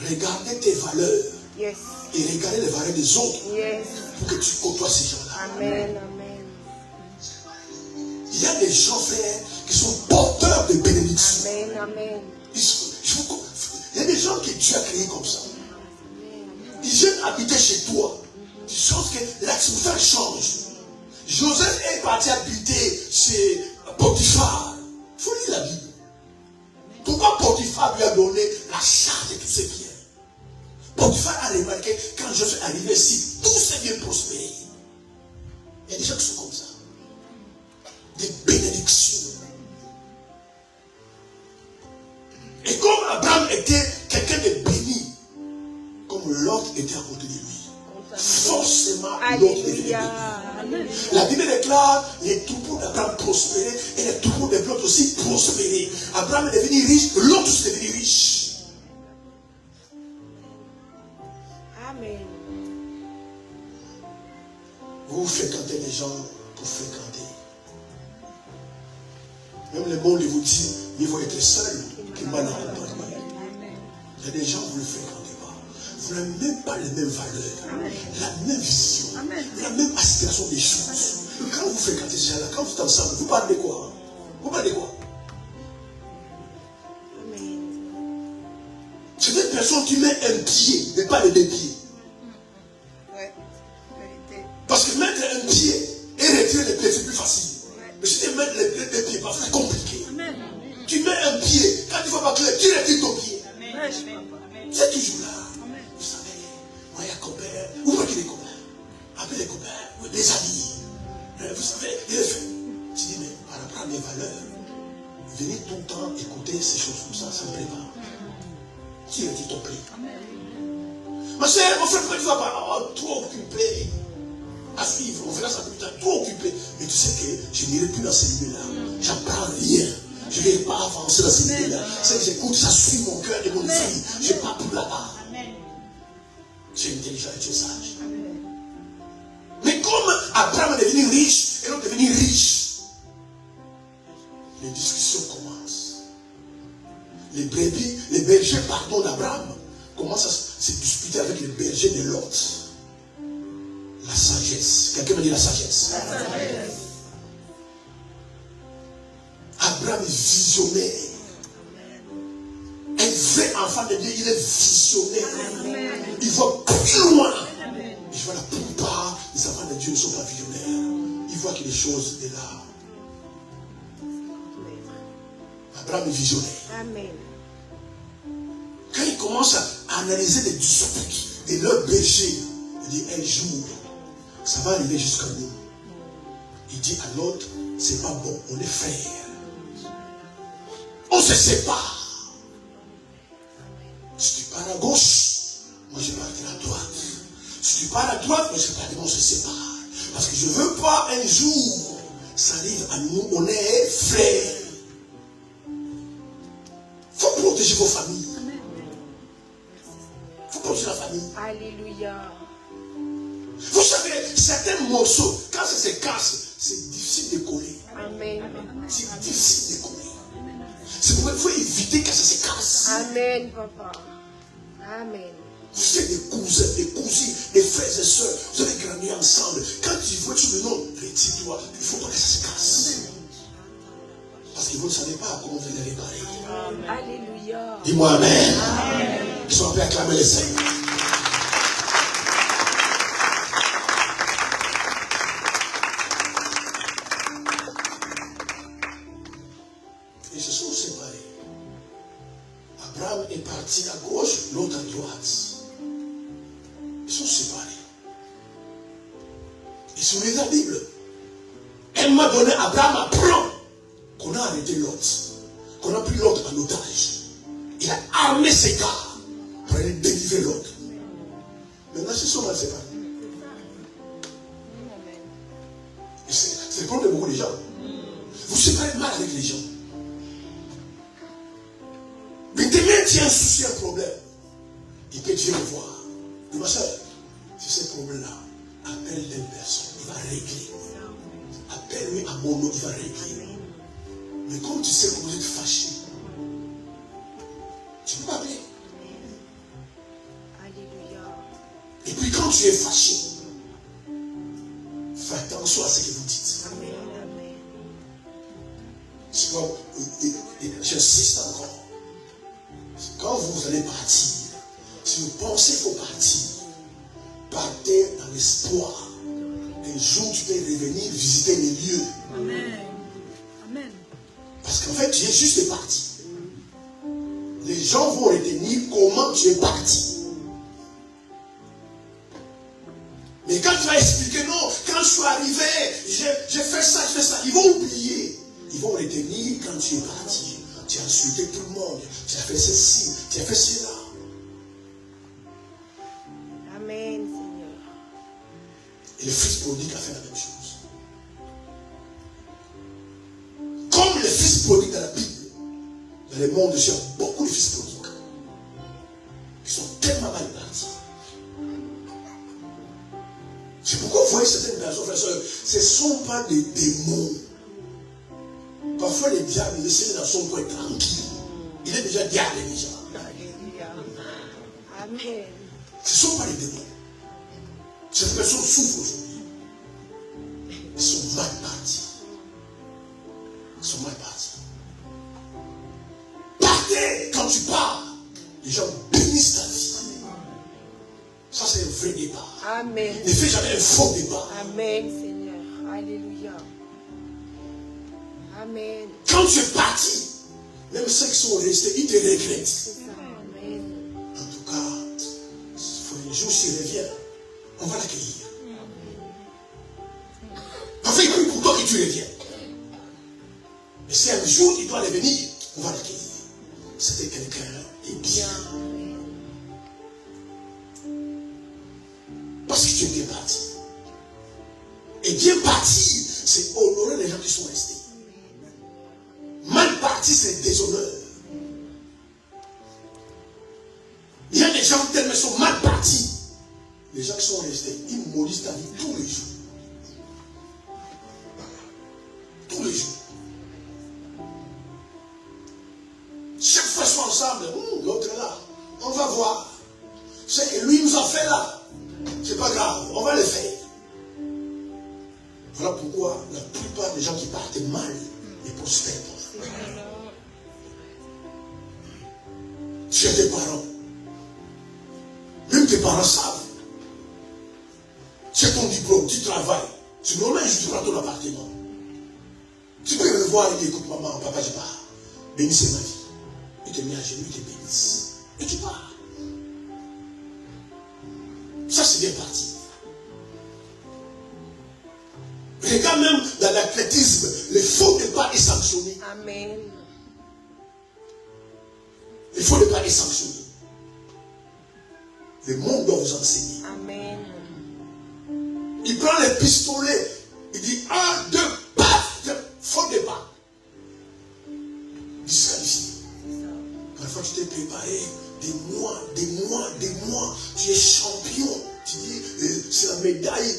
Regardez tes valeurs. Yes. Et regardez les valeurs des autres. Yes. Pour que tu côtoies ces gens-là. Amen. Amen. Il y a des gens, frères, qui sont porteurs de bénédictions. Amen. Amen. Il y a des gens que Dieu a créés comme ça. Ils viennent habiter chez toi. Tu sens que l'atmosphère change. Joseph est parti habiter chez Potiphar. Il faut lire la Bible. Pourquoi Potiphar lui a donné la charge de tous ses biens? Potiphar a remarqué, quand Joseph est arrivé ici, tous ses biens prospérer. Il y a des gens qui sont comme ça. Des bénédictions. Et comme Abraham était quelqu'un de béni, comme l'autre était à côté de lui, forcément l'autre était béni. La Bible déclare les troupeaux d'Abraham prospéraient et les troupeaux de l'autre aussi prospéraient. Abraham est devenu riche, l'autre aussi est devenu riche. Amen. Vous fréquentez les gens pour fréquenter. Même le monde vous dit, il faut être seul que mal accompagné. Il y a des gens, vous ne fréquentez pas. Vous n'avez même pas les mêmes valeurs, la même vision, la même aspiration des choses. Quand vous fréquentez ces gens-là, quand vous êtes ensemble, vous parlez de quoi? Vous parlez de quoi? C'est des personnes qui mettent un pied, mais pas les deux pieds. Parce que mettre un pied Prêche, papa. C'est toujours là. Vous savez, moi, il y a copains. Vous voyez les copains. Appelez les copains, les amis. Vous savez, il est fait. Tu dis, mais par rapport à mes valeurs, venir tout le temps écouter ces choses comme ça ne me plaît pas. Qui a dit ton plaît? Ma chère, mon frère, pourquoi tu ne vas pas trop occupé à suivre? On verra ça plus tard, trop occupé. Mais tu sais que je n'irai plus dans ces milieux-là. J'apprends rien. Je ne vais pas avancer dans ces milieux-là. C'est que j'écoute, ça suit mon cœur et mon esprit. Je ne pars plus là-bas. Tu es intelligent et tu es sage. Mais comme Abraham est devenu riche et l'autre est devenu riche, les discussions commencent. Les brebis, les bergers, pardon, d'Abraham commencent à se disputer avec les bergers de Lot. La sagesse. Quelqu'un me dit la sagesse. La sagesse. Abraham est visionnaire. Un vrai enfant de Dieu, il est visionnaire. Il voit plus loin. Et je vois la plupart des enfants de Dieu ne sont pas visionnaires. Ils voient que les choses de là. Abraham est visionnaire. Amen. Quand il commence à analyser les disputes de leur berger, il dit un jour, ça va arriver jusqu'à nous. Il dit à l'autre, c'est pas bon, on est frères. On se sépare. Si tu pars à gauche, moi je partirai à droite. Si tu pars à droite, moi je partirai, on se sépare. Parce que je ne veux pas un jour, ça arrive à nous, on est frères. Il faut protéger vos familles. Il faut protéger la famille. Alléluia. Vous savez, certains morceaux, quand ça se casse, c'est difficile de coller. Amen. C'est difficile de coller. C'est pourquoi il faut éviter que ça se casse. Amen, papa. Amen. Vous êtes des cousins, des cousines, des frères et sœurs. Vous avez grandi ensemble. Quand tu vois sur le nom, retire-toi. Il ne faut pas que ça se casse. Parce que vous ne savez pas comment vous allez réparer. Alléluia. Dis-moi Amen. Ils sont appelés à acclamer les Seigneurs. Ils se sont séparés. Abraham est parti à gauche, l'autre à droite. Ils sont séparés. Ils sont lisent la Bible. Elle m'a donné, Abraham apprend qu'on a arrêté l'autre, qu'on a pris l'autre en otage. Il a armé ses gars pour aller délivrer l'autre. Maintenant, ils se sont mal séparés. C'est le problème de beaucoup de gens. Vous séparez mal avec les gens. Mais demain, tu as un souci, un problème. Il peut Dieu le voir. Mais ma soeur, si ces problèmes-là, appelle une personne, il va régler. Appelle-lui à mon nom, il va régler. Mais comme tu sais que vous êtes fâché, tu ne peux pas appeler. Alléluia. Et puis quand tu es fâché, fais attention à ce que vous dites. Amen. Amen. C'est comme, j'insiste encore. Quand vous allez partir, si vous pensez qu'il faut partir, partez dans l'espoir. Un jour, tu peux revenir visiter les lieux. Amen. Amen. Parce qu'en fait, tu es juste parti. Les gens vont retenir comment tu es parti. Mais quand tu vas expliquer, non, quand je suis arrivé, j'ai fait ça, ils vont oublier. Ils vont retenir quand tu es parti. Tu as insulté tout le monde. Tu as fait ceci, tu as fait cela. Amen, Seigneur. Et le fils prodigue a fait la même chose. Comme le fils prodigue dans la Bible, dans le monde, il y a beaucoup de fils prodigues qui sont tellement mal partis. C'est pourquoi vous voyez certaines personnes, frères et sœurs, ce ne sont pas des démons. Parfois, le diable, il essaie dans son coin tranquille. Il est déjà diable déjà. Alléluia. Amen. Ce ne sont pas les démons. Ces personnes souffrent aujourd'hui. Ils sont mal partis. Ils sont mal partis. Partez quand tu pars. Les gens bénissent ta vie. Ça, c'est un vrai débat. Amen. Ne fais jamais un faux débat. Amen, Seigneur. Alléluia. Amen. Quand tu es parti, même ceux qui sont restés, ils te regrettent. C'est ça. Amen. jour s'il revient, on va l'accueillir. En fait, il prie pour toi que tu reviennes. Mais si un jour il doit revenir, on va l'accueillir. C'était quelqu'un et bien. Parce que tu es bien parti. Et bien parti, c'est honorer les gens qui sont restés. Mal parti, c'est déshonneur. Il y a des gens tellement sont mal partis. Les gens qui sont restés, ils maudissent ta vie tous les jours. Tous les jours. Chaque fois qu'ils sont ensemble, l'autre est là. On va voir. C'est que lui nous a fait là. C'est pas grave, on va le faire. Voilà pourquoi la plupart des gens qui partent mal, ils prospèrent. Tu as tes parents. Même tes parents savent. C'est ton diplôme, tu travailles. C'est normal que tu prends ton appartement. Tu peux le voir et dire, écoute maman, papa, je pars. Bénissez ma vie. Il te met à genoux, il te bénisse. Et tu pars. Ça, c'est bien parti. Regarde même dans l'athlétisme, le faux départ est sanctionné. Amen. Le faux départ est sanctionné. Le monde doit vous enseigner. Amen. Il prend les pistolets. Il dit 1, 2, paf, faux départ. Disqualifié. Parfois tu t'es préparé des mois. Tu es champion. Tu dis, c'est la médaille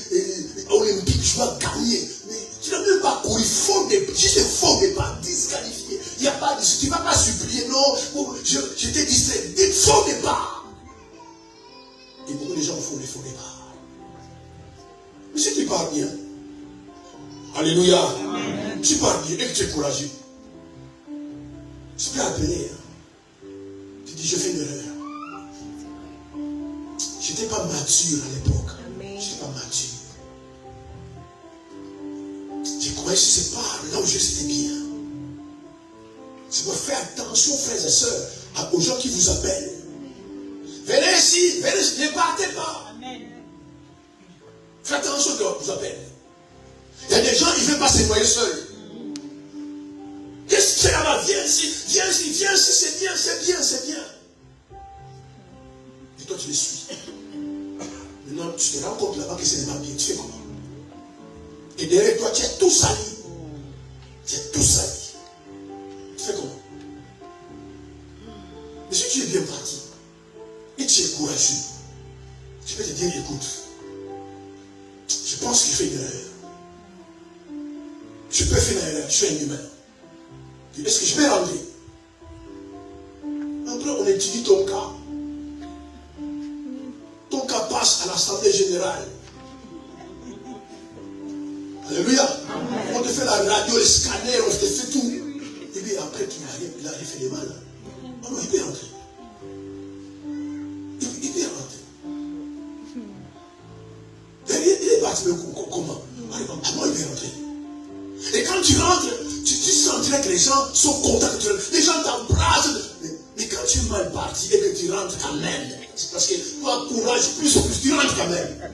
olympique, je dois gagner. Mais tu n'as même pas couru, faux départ. Juste faux départ, disqualifié. Il n'y a pas de. Tu ne vas pas supplier, non. Je t'ai dit, c'est des faux départ. Et beaucoup de gens font des faux départs. Mais si tu pars bien, alléluia, amen. Tu pars bien et que tu es courageux, tu peux appeler. Tu dis, je fais une erreur. Je n'étais pas mature à l'époque. Je n'étais pas mature. Je croyais que c'est pas là où je c'était bien. C'est pour faire attention, frères et sœurs, aux gens qui vous appellent. Venez ici, ne partez pas. Amen. Faites attention quand vous appellent. Il y a des gens, ils ne veulent pas se noyer seuls. Qu'est-ce que c'est là-bas? Viens ici, c'est bien. Et toi, tu les suis. Maintenant, tu te rends compte là-bas que ce n'est pas bien. Tu fais comment? Et derrière toi, tu es tout sali. Tu fais comment? Mais si tu es bien parti, et tu es courageux, tu peux te dire, écoute, je pense que je fais une erreur. Je peux faire une erreur, je suis un humain. Est-ce que je peux rentrer? Après, on étudie ton cas. Ton cas passe à l'Assemblée générale. Alléluia. Amen. On te fait la radio, le scanner, on te fait tout. Et puis après, il a fait des mal. Oh non, il peut rentrer. Il peut rentrer. Il est parti, mais comment? Ah non, il peut rentrer. Et quand tu rentres, tu sentirais que les gens sont contents que tu rentres. Les gens t'embrassent. Mais quand tu es mal parti et que tu rentres quand même, c'est parce que tu as courage, plus tu rentres quand même.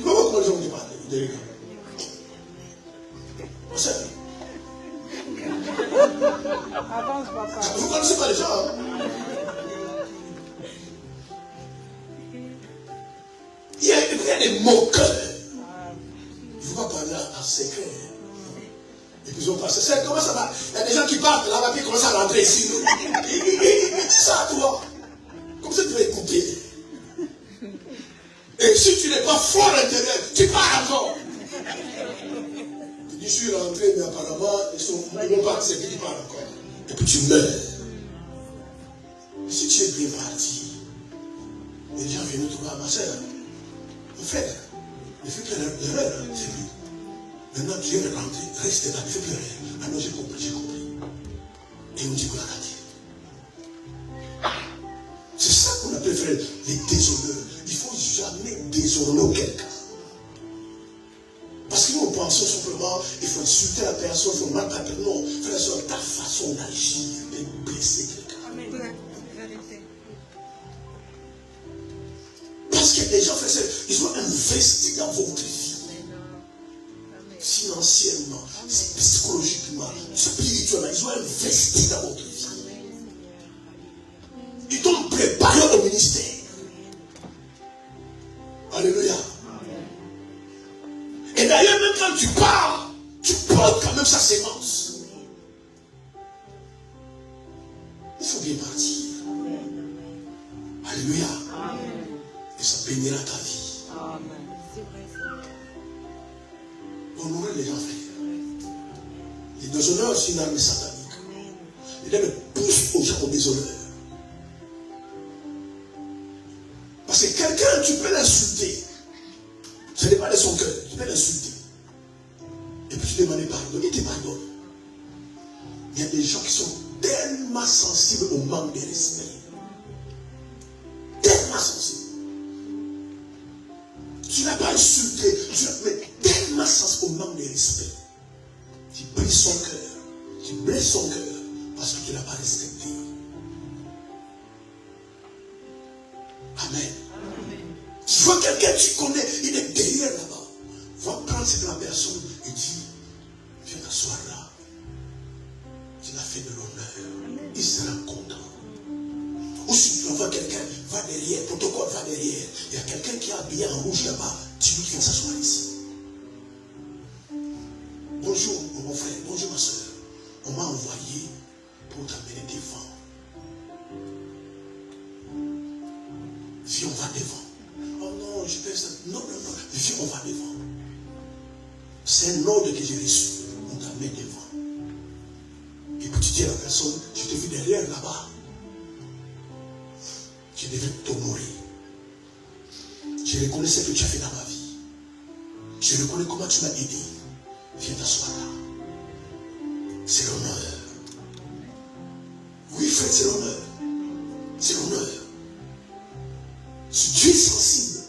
Comment les gens me parlent? Avance, papa. Vous ne connaissez pas les gens, hein? Il y a des moqueurs. Il ne faut pas parler en secret. Et puis ils ont passé. Comment ça va? Il y a des gens qui partent là-bas qui commencent à rentrer ici. Ils disent ça à toi. Comme ça tu vas écouter. Et si tu n'es pas fort à l'intérieur, tu pars encore. Tu dis je suis rentré, mais apparemment ils vont pas accepter, tu pars encore. Et puis tu meurs. Si tu es bien parti, les gens viennent te voir, ma soeur, mon frère, ne fais plus l'erreur, c'est lui. Maintenant tu es rentré, reste là, ne fais plus rien. Ah non, j'ai compris. Et on dit qu'on a gâté. C'est ça qu'on appelle, frère, les déshonneurs. Il ne faut jamais déshonorer quelqu'un. Parce que nous pensons simplement, il faut insulter la personne, il faut maltraiter. Non, frère, c'est ta façon d'agir peut blesser quelqu'un. Amen. Parce que a des gens, frères, ils ont investi dans votre vie. Financièrement, psychologiquement, spirituellement, ils ont investi dans votre vie. Ils t'ont préparé au ministère. Alléluia. Et d'ailleurs, même quand tu pars, tu portes quand même sa sémence. Il faut bien partir. Alléluia. Et ça bénira ta vie. Honorer les gens, frères. Les déshonneurs, c'est une armée satanique. Il me pousse aux gens au déshonneur. Parce que quelqu'un, tu peux l'insulter. Ce n'est pas de son cœur. Tu peux l'insulter. Et puis tu demandes pardon. Il te pardonne. Il y a des gens qui sont tellement sensibles au manque de respect. Tellement sensibles. Tu n'as pas insulté, mais tellement sensible au manque de respect. Tu brises son cœur. Tu blesses son cœur parce que tu ne l'as pas respecté. Amen. Tu vois quelqu'un que tu connais, il est derrière là-bas. Va prendre cette personne et dis, viens t'asseoir là. Tu l'as fait de l'honneur. Il sera content. Ou si tu vois quelqu'un, va derrière, protocole, va derrière. Il y a quelqu'un qui est habillé en rouge là-bas. Tu lui viens s'asseoir ici. Bonjour mon frère, bonjour ma soeur. On m'a envoyé pour t'amener devant. Viens, on va devant. Oh non, je fais ça. Non. Viens, on va devant. C'est un ordre que j'ai reçu. On t'amène devant. Et puis tu dis à la personne, je t'ai vu derrière là-bas. Je devais t'honorer. Je reconnais ce que tu as fait dans ma vie. Je reconnais comment tu m'as aidé. Viens t'asseoir là. C'est l'honneur. Oui, frère, c'est l'honneur. C'est l'honneur. Si tu es sensible,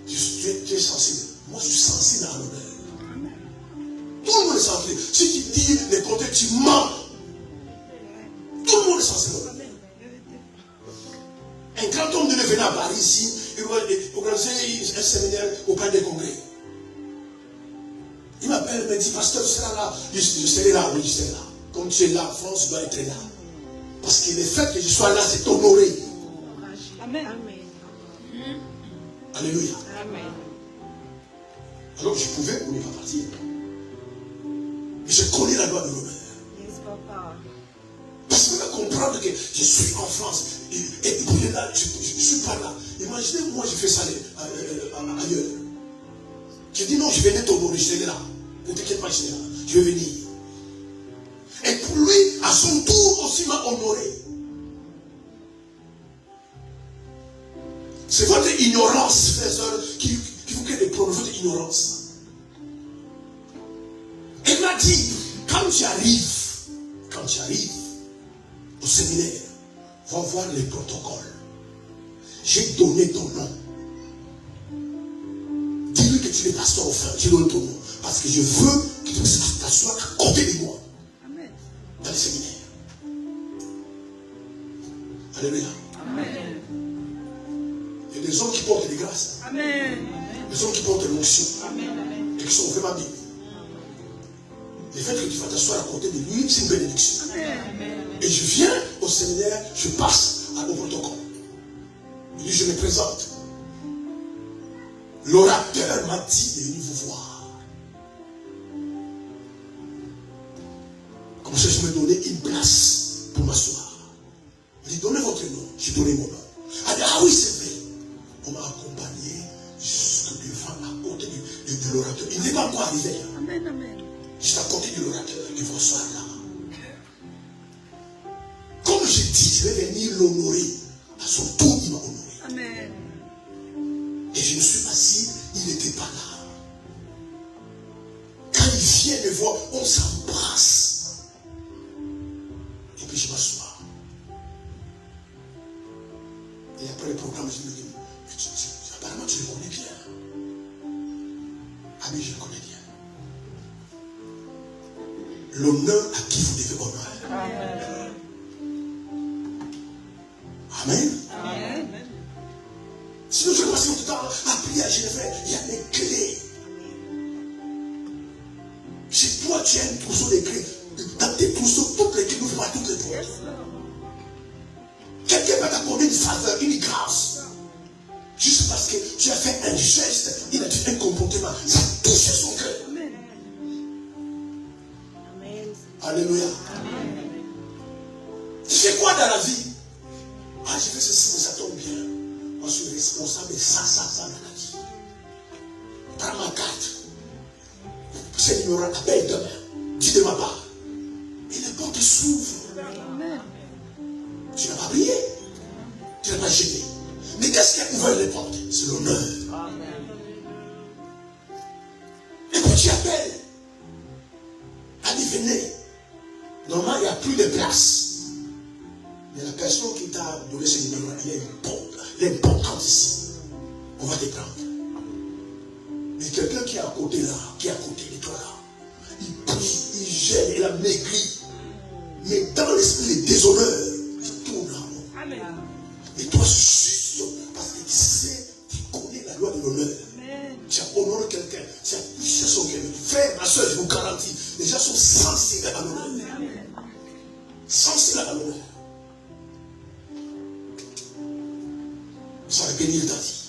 tu es sensible. Moi, je suis sensible à l'honneur. Tout le monde est sensible. Si tu dis les côtés, tu mens. Tout le monde est sensible. Un grand homme devait venir à Paris ici, il va organiser un séminaire auprès des congrès. Il m'appelle, il me dit, pasteur, tu seras là. Je serai là, oui, je serai là. Comme tu es là, France, tu dois être là. Parce que le fait que je sois là, c'est honoré. Amen. Alléluia. Amen. Alors je pouvais ou ne pas partir. Mais je connais la loi de l'honneur. Yes, papa. Parce que je vais comprendre que je suis en France. Et puis là, je ne suis pas là. Imaginez, moi, je fais ça ailleurs. Je dis non, je venais t'honorer, je serai là. Ne t'inquiète pas, je serai là. Je vais venir. Et pour lui, à son tour aussi, m'a honoré. C'est votre ignorance, frères et sœurs, qui vous crée des problèmes, votre ignorance. Elle m'a dit, quand tu arrives au séminaire, va voir les protocoles. J'ai donné ton nom. Dis-lui que tu es pasteur au frère, j'ai donné ton nom. Parce que je veux que tu t'assoies à côté de moi. Amen. Dans le séminaire. Alléluia. Amen. Il y a des hommes qui portent les grâces. Amen. Des hommes qui portent l'onction. Amen. Et qui sont vraiment bénis. Le fait que tu vas t'asseoir à côté de lui, c'est une bénédiction. Amen. Et je viens au séminaire, je passe au protocole. Il dit, je me présente. L'orateur m'a dit de venir vous voir. Comme ça, je me donnais une place pour m'asseoir. Il dit, donnez votre nom. J'ai donné mon nom. Elle dit, ah oui, c'est vrai. On m'a accompagné jusqu'au devant, à côté de l'orateur. Il n'est pas encore arrivé. Amen. Amen. Juste à côté de l'orateur. Il va s'asseoir là. Comme j'ai dit, je vais venir l'honorer. À son tour, il m'a honoré. Amen. Et je me suis assis, il n'était pas là. Quand il vient me voir, on s'embrasse. Et puis je m'assois. Et après le programme, je me dis, apparemment tu le connais bien. Ah mais je le connais bien. L'honneur à qui vous devez honorer. Amen. Amen. Amen. Sinon, je vais passer tout le temps à prier à Jérémie. Il y a des clés. Chez toi, tu as un trousseau de clés. Dans tes trousseaux, toutes les clés n'ouvrent pas toutes les portes. Quelqu'un va t'accorder une faveur, une grâce. Juste parce que tu as fait un geste, il a fait un comportement. Ça a touché son cœur. Alléluia. Tu fais quoi dans la vie? Ah, je fais ceci, mais ça tombe bien. Moi, je suis responsable de ça dans la vie. Prends ma carte. Ce numéro, appelle demain. Dis de ma part. Et les portes s'ouvrent. Tu n'as pas prié. Tu n'as pas gêné. Mais qu'est-ce qui a ouvert les portes? C'est l'honneur. Et puis tu appelles. Allez, venez. Normalement, il n'y a plus de place. Mais la personne qui t'a donné ce numéro, elle est importante ici. On va te prendre. Mais quelqu'un qui est à côté là, qui est à côté de toi là, il prie, il gêne, il a maigri. Mais dans l'esprit de déshonneur, il tourne là. Amen. Et toi, juste parce que tu sais, tu connais la loi de l'honneur. Tu as honoré quelqu'un, tu as touché son cœur. Frère, ma soeur, je vous garantis, les gens sont sensibles à l'honneur. Sensibles à l'honneur. Ça va bénir ta vie.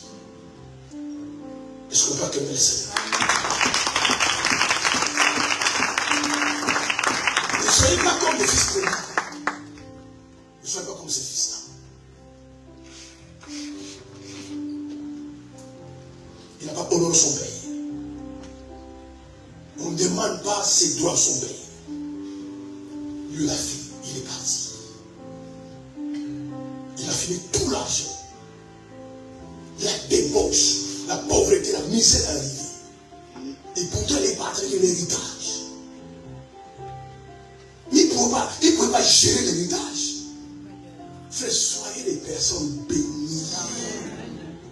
Est-ce qu'on peut acclamer le Seigneur? Ne soyez pas comme les fils de Dieu. Ne soyez pas comme ces fils-là. Il n'a pas honoré son père. On ne demande pas ses droits à son père. Lui l'a fait, il est parti. Il a fini tout l'argent. La débauche, la pauvreté, la misère est arrivée. Et pourtant, il est parti avec l'héritage. Il ne pouvait pas gérer l'héritage. Frère, soyez des personnes bénies.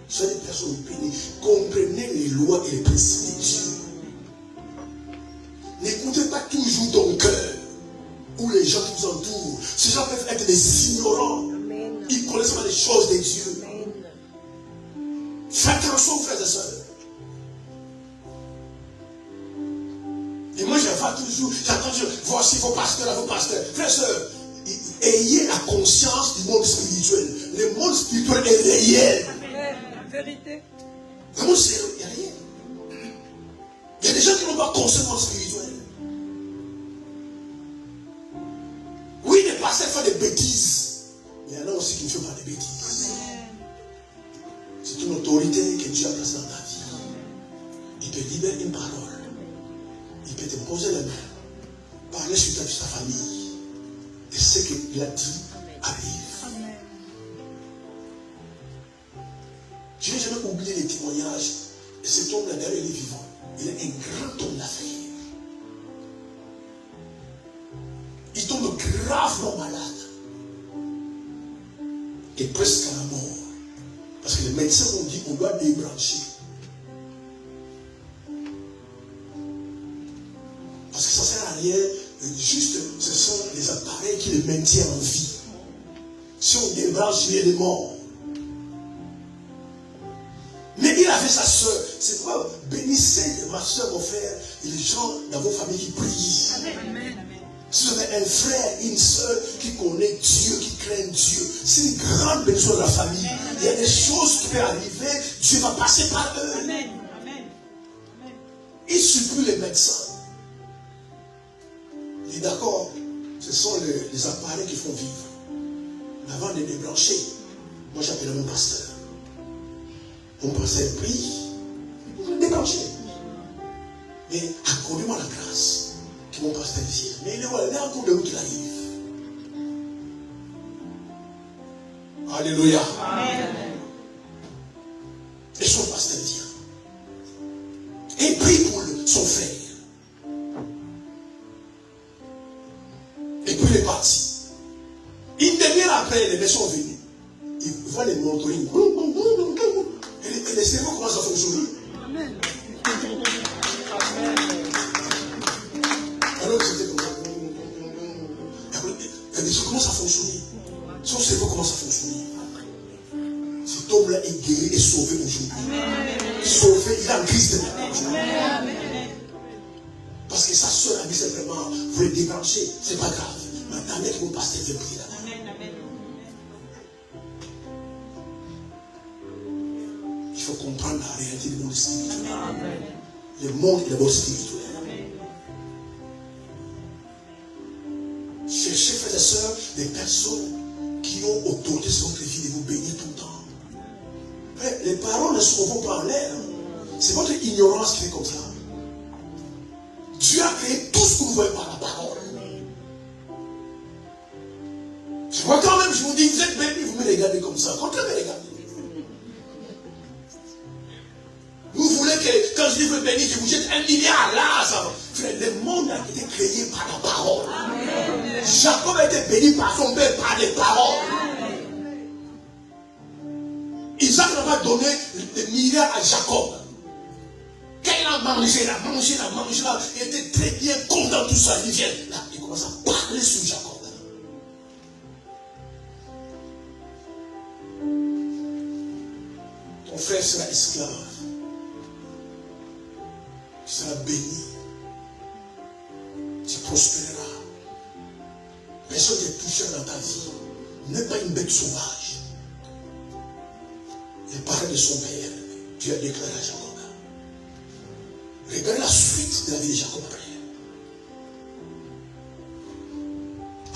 Soyez des personnes bénies. Comprenez les lois et les principes de Dieu. N'écoutez pas toujours ton cœur ou les gens qui vous entourent. Ces gens peuvent être des ignorants. Ils ne connaissent pas les choses de Dieu. Faites attention, frères et sœurs. Et moi, je vais toujours, j'attends, voici vos pasteurs, frères et sœurs, ayez la conscience du monde spirituel. Le monde spirituel est réel. La vérité. Vraiment, c'est réel. Il y a des gens qui n'ont pas conscience du monde spirituel. Oui, les pasteurs font des bêtises. Mais il y en a aussi qui ne font pas des bêtises. C'est une autorité que Dieu a placée dans ta vie. Il te libère une parole. Il peut te poser la main. Parler sur ta famille. Et ce qu'il a dit arrive. Je n'ai jamais oublié les témoignages. Et cet homme-là, derrière, il est vivant. Il est un grand homme d'affaires. Il tombe gravement malade. Et presque à la mort. Parce que les médecins ont dit qu'on doit débrancher. Parce que ça ne sert à rien. Juste, ce sont les appareils qui les maintiennent en vie. Si on débranche, il est mort. Mais il avait sa soeur. C'est quoi? Bénissez ma soeur, mon frère, et les gens dans vos familles qui prient. Amen. Si vous avez un frère, une soeur qui connaît Dieu, qui craint Dieu, c'est une grande bénédiction de la famille. Il y a des choses qui peuvent arriver, Dieu va passer par eux. Amen. Il supplie les médecins. Il est d'accord, ce sont les appareils qui font vivre. Mais avant de débrancher, moi j'appelle mon pasteur. Mon pasteur prie, vous le débranchez. Mais accordez-moi la grâce. Mon pasteur dit, mais il est encore de où qu'il arrive. Alléluia. Amen. Et son pasteur vient. Et prie pour son frère. Et puis il est parti. Une demi-heure après, les médecins sont venus. Ils voient les montorines. Et les cerveaux commencent à fonctionner. Amen. Alors c'était comme ça. Et ça commence à fonctionner. Son cerveau commence à fonctionner. Cet homme-là est guéri et sauvé aujourd'hui. Sauvé, il a en Christ maintenant. Parce que sa soeur a dit simplement, vous le débranchez, c'est pas grave. Maintenant, mettre mon pasteur de prier là-bas. Il faut comprendre la réalité du monde spirituel. Le monde est le monde spirituel. Cherchez, frères et sœurs, des personnes qui ont autorité sur votre vie de vous bénir tout le temps. Les paroles ne se vont pas en l'air. C'est votre ignorance qui fait comme ça. Dieu a créé tout ce que vous voyez par la parole. Je vois quand même, je vous dis, vous êtes bénis, vous me regardez comme ça. Contrairement, regardez. Vous voulez que, quand je dis vous bénis, je vous jette 1 milliard là, ça va. Frère, le monde a été créé par la parole. Amen. Jacob a été béni par son père, par les paroles. Amen. Isaac n'a pas donné des milliards à Jacob. Quand il a mangé là, il était très bien content de tout ça. Il vient là, il commence à parler sur Jacob. Ton frère sera esclave. Tu seras béni. Tu prospéreras. Personne ne te touchera dans ta vie. N'est pas une bête sauvage. Il parlait de son père. Dieu a déclaré à Jacob. Regardez la suite de la vie de Jacob après.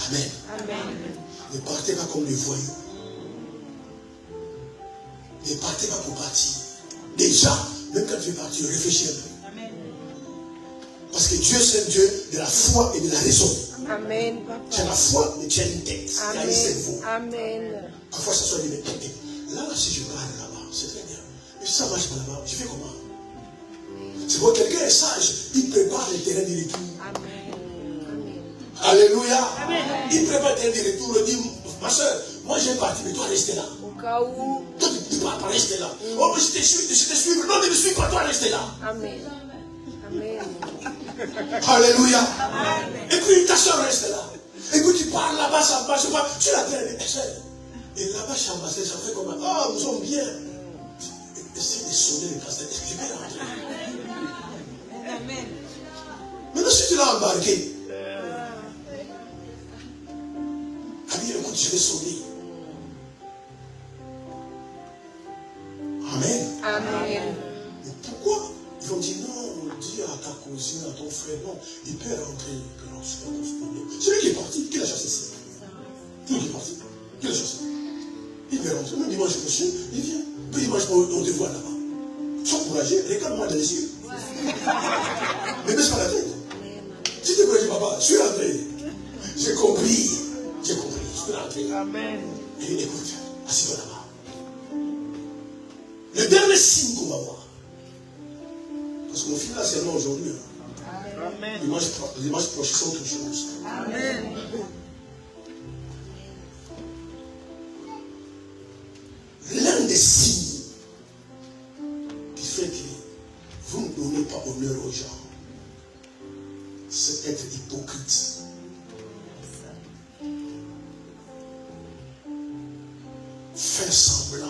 Amen. Amen. Ne partez pas comme les voyous. Ne partez pas pour partir. Déjà, même quand tu es parti, réfléchis un peu. Parce que Dieu, c'est un Dieu de la foi et de la raison. Amen. Tu as la foi, mais tu as une tête. Tu as un cerveau. Amen. Parfois, ça soit des têtes. Là, si je parle là-bas, c'est très bien. Mais si ça marche pas là-bas, je fais comment? C'est pour quelqu'un est sage, il prépare le terrain du retour. Amen. Alléluia. Amen. Il prépare le terrain du retour. Il dit, ma soeur, moi j'ai parti, mais toi restez là. Au cas où. Toi tu ne peux pas rester là. Oh, mais je te suis. Non, ne me suis pas, toi restez là. Amen. Amen. Alléluia. Amen. Et puis ta soeur reste là. Et puis tu parles là-bas, ça marche pas. Tu l'appelles, et là-bas, ça fait comme oh, nous sommes bien. Essaye de sonner le pasteur. Est-ce que je vais rentrer? Amen. Maintenant, si tu l'as embarqué, écoute, je vais sonner. Amen. Amen. Mais pourquoi ils vont dire non, dis à ta cousine, à ton frère, non, il peut rentrer. Celui qui est parti, qui l'a chassé ici? Qui est parti? Qui l'a chassé? Il peut rentrer. Même dimanche prochain, il vient. Puis dimanche, on te voit là-bas. Sois courageux, regarde-moi dans les yeux. Ne baisse pas la tête. Si tu es courageux, papa, je suis rentré. J'ai compris. Je suis rentré. Amen. Et écoute, assis-toi là-bas. Le dernier signe qu'on va voir. Parce que mon fils là, c'est moi aujourd'hui. Amen. Dimanche prochain, c'est autre chose. Amen. L'un des signes qui fait que vous ne donnez pas honneur aux gens, c'est être hypocrite. Faire semblant.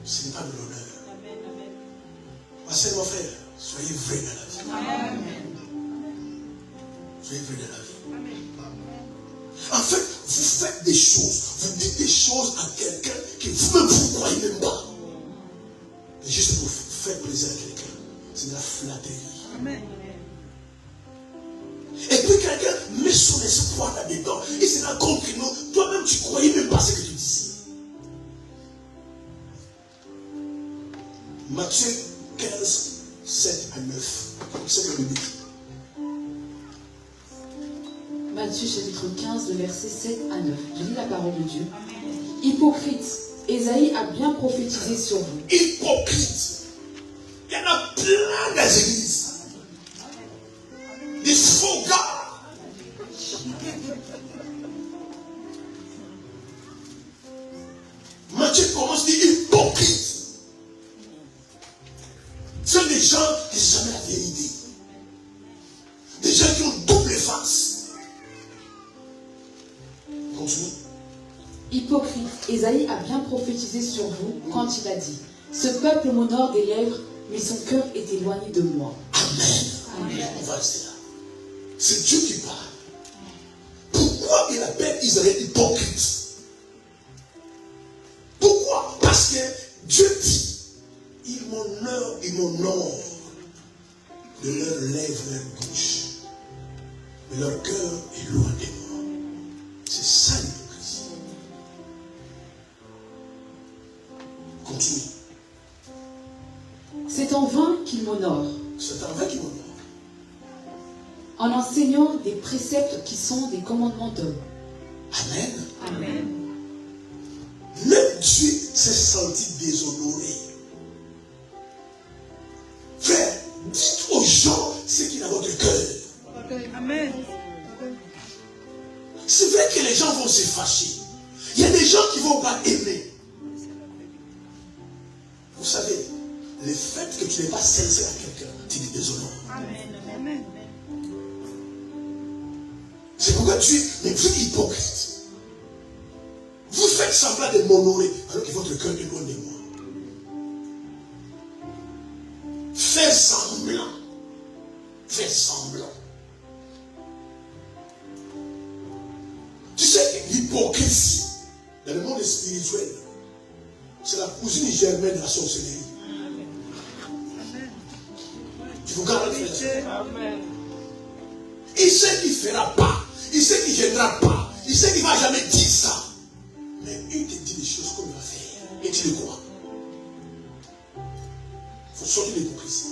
Ce n'est pas de l'honneur. Ma sœur, mon frère, soyez vrai dans la vie. Amen. Soyez vrai dans la vie. En fait, vous faites des choses, vous dites des choses à quelqu'un que vous-même vous ne croyez même pas. Mais juste pour faire plaisir à quelqu'un, c'est de la flatterie. Amen. Et puis quelqu'un met son espoir là-dedans. Il se rend compte que non, toi-même tu ne croyais même pas ce que tu disais. Matthieu 15, 7 à 9. C'est le Bible. Matthieu chapitre 15, le verset 7 à 9. Je lis la parole de Dieu. Hypocrite, Ésaïe a bien prophétisé sur vous. Hypocrite. Il y en a plein dans les églises. Des faux gars. Matthieu commence à dire hypocrite. Ce sont des gens qui ne savent jamais la vérité. Des gens qui ont double face. Continue. Hypocrite, Ésaïe a bien prophétisé sur vous quand il a dit « Ce peuple m'honore des lèvres, mais son cœur est éloigné de moi. » Amen. On va rester là. C'est Dieu qui parle. Pourquoi il appelle Israël hypocrite? Pourquoi? Parce que Dieu dit, ils m'honorent de leurs lèvres, leur bouche. Mais leur cœur est loin de moi. C'est ça l'hypocrisie. Continue. C'est en vain qu'il m'honore, C'est en vain qu'ils m'honorent. en enseignant des préceptes qui sont des commandements d'hommes. Amen. Amen. Même Dieu s'est senti déshonoré. Frère, dites aux gens ce qu'il y a dans votre cœur. Amen. C'est vrai que les gens vont se fâcher. Il y a des gens qui ne vont pas aimer. Vous savez, le fait que tu n'es pas sincère à quelqu'un, tu dis déshonore. Amen. C'est pourquoi mais vous êtes hypocrite. Vous faites semblant de m'honorer alors que votre cœur est loin de moi. Fais semblant. Fais semblant. Tu sais que l'hypocrisie, dans le monde spirituel, c'est la cousine germaine de la sorcellerie. Tu vous gardes frère. Il sait qu'il ne fera pas. Il sait qu'il ne viendra pas. Il sait qu'il ne va jamais dire ça. Mais il te dit des choses comme il va faire. Et tu le crois. Il faut sortir l'hypocrisie.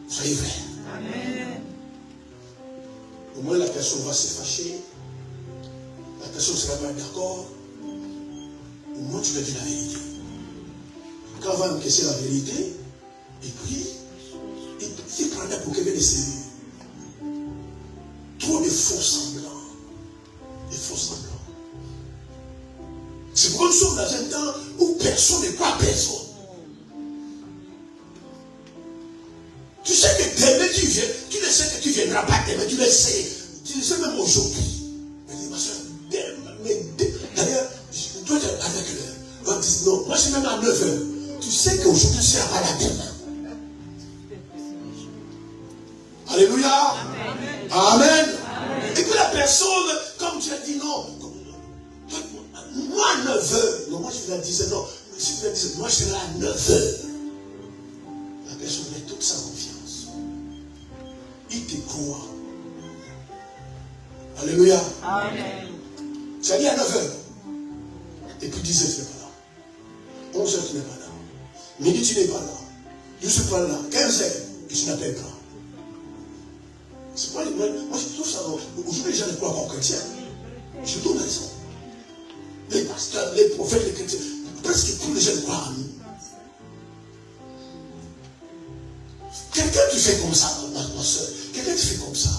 Soyez vrai. Amen. Au moins la personne va se fâcher. La personne ne sera pas d'accord. Au moins tu vas dire la vérité. Quand on va encaisser la vérité, et puis, il prendra pour quelqu'un de sérieux. Trop de faux semblants. Des faux semblants. C'est pourquoi nous sommes dans un temps où personne ne croit à personne. Tu sais que demain tu viens, tu le sais que tu ne viendras pas demain, tu le sais. Tu le sais même aujourd'hui. Mais dis, ma soeur, d'ailleurs, toi tu es avec l'heure. On dit non, moi je suis même à 9h. Tu sais qu'aujourd'hui tu seras pas là demain. Alléluia. Amen. Amen. Et puis la personne, comme tu as dit non, moi à 9h, non, moi je vais à 10h, non, si tu veux dire, moi je serai à 9h. La personne met toute sa confiance. Il te croit. Alléluia. Amen. Tu as dit à 9h. Et puis 10h, tu n'es pas là. 11h, tu n'es pas là. Midi, tu n'es pas là. Je ne suis pas là. 15h, et tu n'appelles pas. C'est pas moi je trouve ça. Aujourd'hui, les gens ne croient pas aux chrétiens. Je donne raison. Les pasteurs, les prophètes, les chrétiens, presque tous les gens croient en nous. Quelqu'un qui fait comme ça, ma soeur, quelqu'un qui fait comme ça,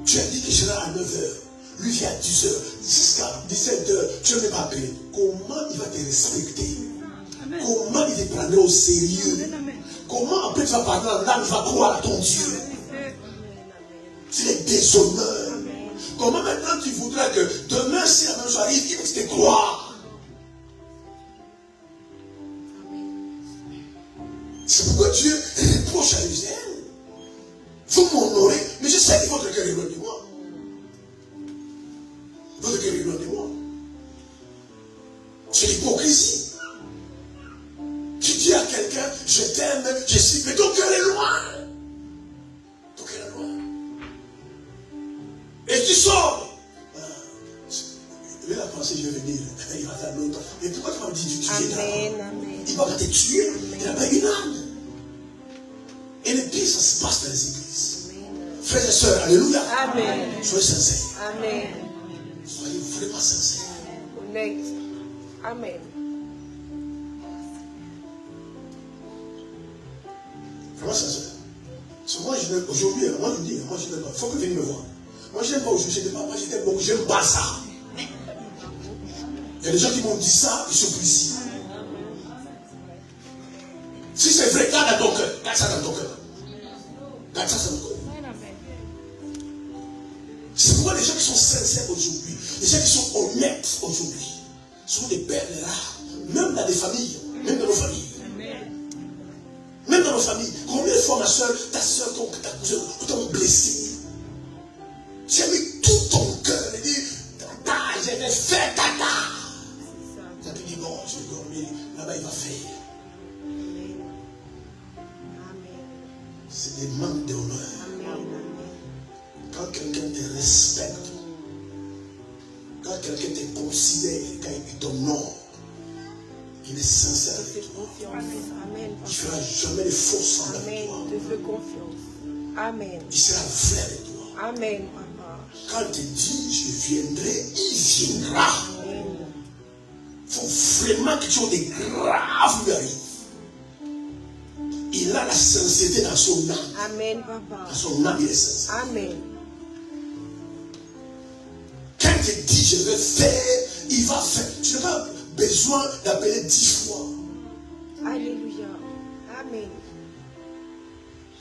tu as dit que je serai à 9h, lui vient à 10h, jusqu'à 17h, tu ne m'as pas appelé. Comment il va te respecter? Amen. Comment il te prendra au sérieux? Amen. Comment après tu vas parler en langue, tu vas croire à ton Dieu? Tu les déshonneurs. Comment maintenant tu voudrais que demain, si la même chose arrive, il puisse te croire? C'est pourquoi Dieu reproche à Israël. Vous m'honorez, mais je sais que votre cœur est loin de moi. Votre cœur est loin de moi. C'est l'hypocrisie. Tu dis à quelqu'un, je t'aime, je suis, mais ton cœur est loin. Ton cœur est loin. Et tu sors. Il va penser, je vais venir. Il va faire longtemps. Mais pourquoi tu m'as dit tu viendras? Il ne va pas te tuer. Il n'a pas une âme. Et le pire, ça se passe dans les églises. Frères et sœurs, alléluia. Amen. Soyez sincères. Amen. Soyez vraiment sincères. Honnête. Amen. Vraiment sincères. Moi, aujourd'hui, moi je dis, moi je n'aime pas. Il faut que vous veniez me voir. Moi je n'aime pas aujourd'hui, je n'aime pas. Moi je t'aime beaucoup, je n'aime pas ça. Il y a des gens qui m'ont dit ça, ils sont plus ici. Si c'est vrai, garde dans ton cœur. Garde ça dans ton cœur. Garde ça dans ton cœur. C'est pourquoi les gens qui sont sincères aujourd'hui, les gens qui sont honnêtes honnêtes aujourd'hui sont des perles rares, même dans les familles, même dans nos familles. Même dans nos familles. Combien de fois, ma soeur, ta soeur, ta cousine, t'ont blessé? Tu as mis tout ton cœur et dit, tata, je vais faire tata. Tu as dit, bon, je vais dormir, là-bas il va faire. C'est des manques d'honneur. Quand quelqu'un te respecte, quand quelqu'un te considère, quand il t'honore, il est sincère avec toi. Amen. Il ne fera jamais de faux semblant avec Amen. toi. Je fais confiance. Amen. Il sera vrai avec toi. Amen, papa. Quand il te dit, je viendrai, il viendra. Amen. Il faut vraiment que tu aies des graves lui arrivent. Il a la sincérité dans son âme. Amen, papa. Dans son âme, il est sincère. Amen. Quand il te dit, je vais faire, il va faire. Tu n'as pas besoin d'appeler 10 fois. Alléluia. Amen.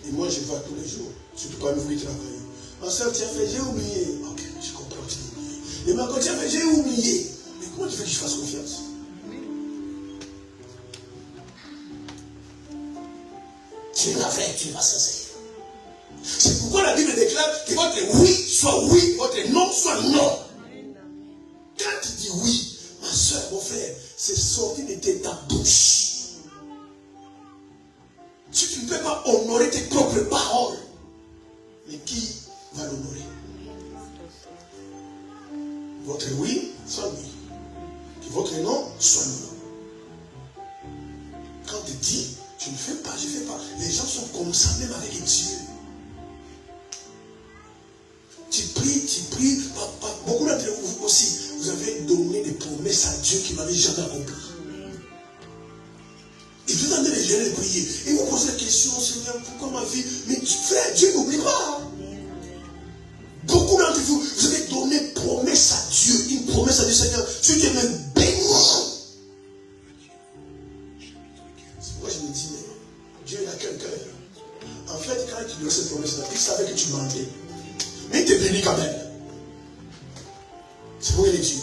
Et moi, je vois tous les jours. Surtout quand vous travaillez. Ma soeur, tu as fait, j'ai oublié. Ok, je comprends, tu as oublié. Et ma quand tu as fait, j'ai oublié. Mais comment tu veux que je fasse confiance? Tu es la vraie, tu es la sincère. C'est pourquoi la Bible déclare que votre oui, votre non soit non. Quand tu dis oui, ma soeur, mon frère, c'est sorti de ta bouche. Si tu ne peux pas honorer tes propres paroles, mais qui va l'honorer? Votre oui soit oui. Que votre non soit non. Quand tu dis, je ne fais pas, je ne fais pas. Les gens sont comme ça, même avec Dieu. Tu pries. Beaucoup d'entre vous aussi, vous avez donné des promesses à Dieu qui n'avait jamais accompli. Et vous êtes en train de gérer, de prier. Et vous posez la question, Seigneur, pourquoi ma vie? Mais frère, Dieu n'oublie pas. Beaucoup d'entre vous, vous avez donné promesse à Dieu. Une promesse à Dieu, Seigneur. Tu te me bénis. C'est pourquoi je me dis, mais Dieu il a quelqu'un. En fait, quand il donne cette promesse-là, il savait que tu mentais. Mais il te bénit quand même. C'est pour il est Dieu.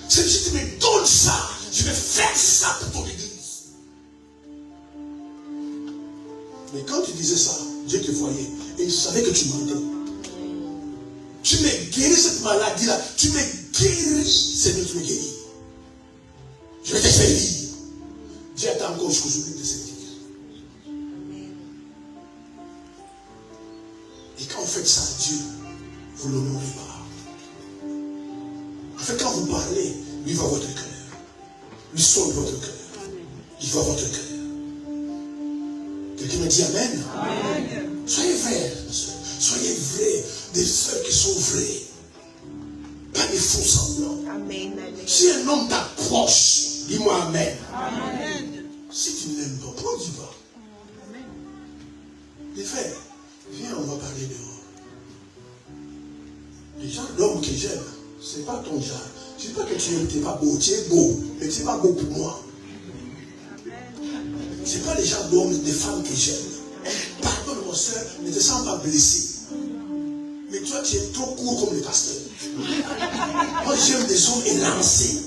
C'est si tu me donnes ça, je vais faire ça pour ton église. Mais quand tu disais ça, Dieu te voyait et il savait que tu mentais. Tu me guéris cette maladie-là. Tu me guéris. Seigneur, tu me guéris. Je vais te faire vivre. Dieu attend encore jusqu'au jour de te servir. Et quand vous faites ça à Dieu, vous ne l'honorez pas. En fait, quand vous parlez, lui va votre cœur. Lui sonne votre cœur. Il va votre cœur. Quelqu'un me dit Amen. Amen. Soyez vrais, soyez vrais, des sœurs qui sont vraies. Pas des faux semblants. Amen. Amen. Si un homme t'approche, dis-moi Amen. Amen. Si tu ne l'aimes pas, pourquoi tu vas? Les frères, viens, on va parler dehors. Les gens, l'homme que j'aime, ce n'est pas ton genre. Je ne dis pas que tu n'es pas beau, tu es beau, mais tu n'es pas beau pour moi. Ce n'est pas les gens d'hommes, des femmes que j'aime. Pardonne mon soeur, ne te sens pas blessé. Mais toi, tu es trop court comme le pasteur. Moi, j'aime des hommes élancés.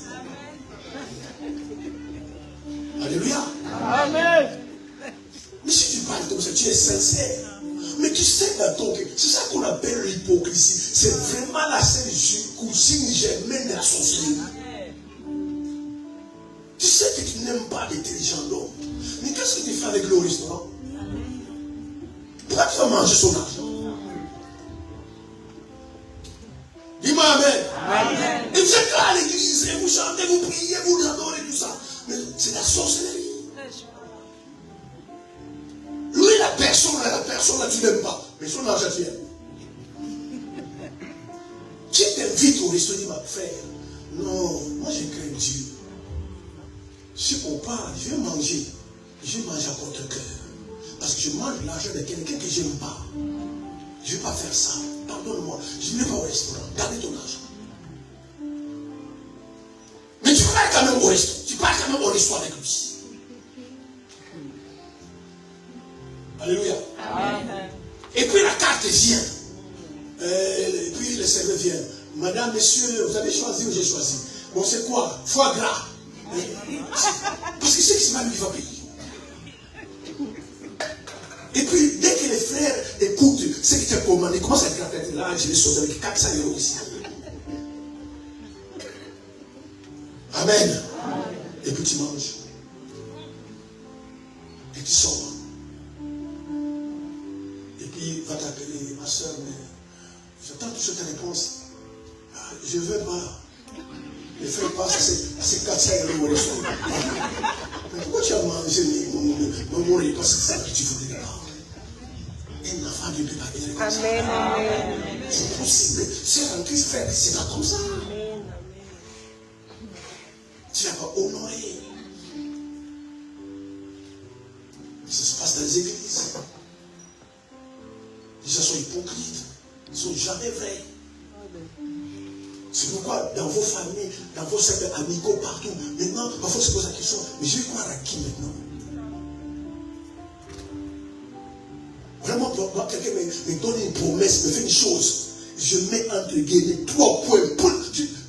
Alléluia. Amen. Mais si tu parles comme ça, tu es sincère. Mais tu sais dans ton cœur, c'est ça qu'on appelle l'hypocrisie. C'est vraiment la seule cousine germaine de la sorcellerie. Tu sais que tu n'aimes pas l'intelligent d'homme. Mais qu'est-ce que tu fais avec le restaurant? Pourquoi tu vas manger son argent? Dis-moi Amen. Amen. Et vous êtes là à l'église, et vous chantez, vous priez, vous adorez tout ça. Mais c'est la sorcellerie. Lui, la personne là, tu n'aimes pas. Mais son argent, tu aimes. Qui t'invite au restaurant, dit ma frère? Non, moi je crains Dieu. Si on parle, je vais manger. Je vais manger à contre cœur. Parce que je mange l'argent de quelqu'un que je n'aime pas. Je ne vais pas faire ça. Pardonne-moi. Je ne vais pas au restaurant. Gardez ton argent. Mais tu pars quand même au restaurant. Tu pars quand même au restaurant avec lui. Alléluia. Amen. Et puis la carte vient. Et puis le serveur vient. Madame, messieurs, vous avez choisi ou j'ai choisi? Bon, c'est quoi? Foie gras. Parce que c'est que c'est même qui va payer. Et puis, dès que les frères écoutent ce qui t'est commandé, ils commencent à dire, là, je vais sauter avec 400 € ici. Amen. Et puis tu manges. Et tu sors. Et puis, va t'appeler, ma soeur, mais j'attends toujours ta réponse. Ah, je ne veux pas. Les frères passent à ces 400 € au resto. Mais pourquoi tu as mangé mon repas? C'est ça que tu voulais d'abord. Un enfant ne peut pas être comme ça. Amen, amen. C'est impossible. C'est un Christ, frère, c'est pas comme ça. Amen, Tu n'as pas honoré. Ça se passe dans les églises. Les gens sont hypocrites. Ils ne sont jamais vrais. C'est pourquoi dans vos familles, dans vos cercles amicaux, partout, maintenant, parfois on se pose la question, mais je vais croire à qui maintenant? Vraiment, quelqu'un me donne une promesse, me fait une chose. Je mets entre guillemets 3 points.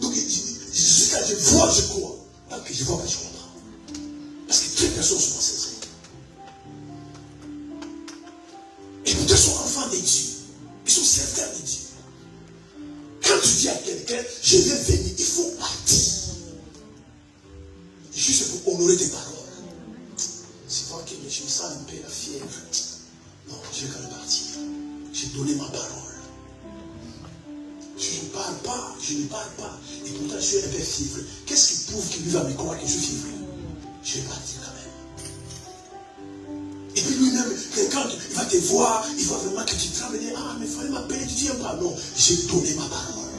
Donc, jusqu'à je vois, je crois. Tant que je vois pas, je comprends. Parce que toutes les personnes sont sincères. Et peut-être sont enfants de Dieu. Ils sont certains de Dieu. Quand tu dis à quelqu'un, je vais venir, il faut partir. Juste pour honorer tes paroles. C'est vrai que je me sens un peu la fièvre. Non, je vais quand même partir. J'ai donné ma parole. Je ne parle pas, Et pourtant, je suis un peu fiévreux. Qu'est-ce qui prouve qu'il lui va me croire que je suis fiévreux? Je vais partir quand même. Et puis lui-même, quand il va te voir, il va vraiment que tu travailles. Ah, mais il fallait m'appeler, tu dis pas. Non, j'ai donné ma parole.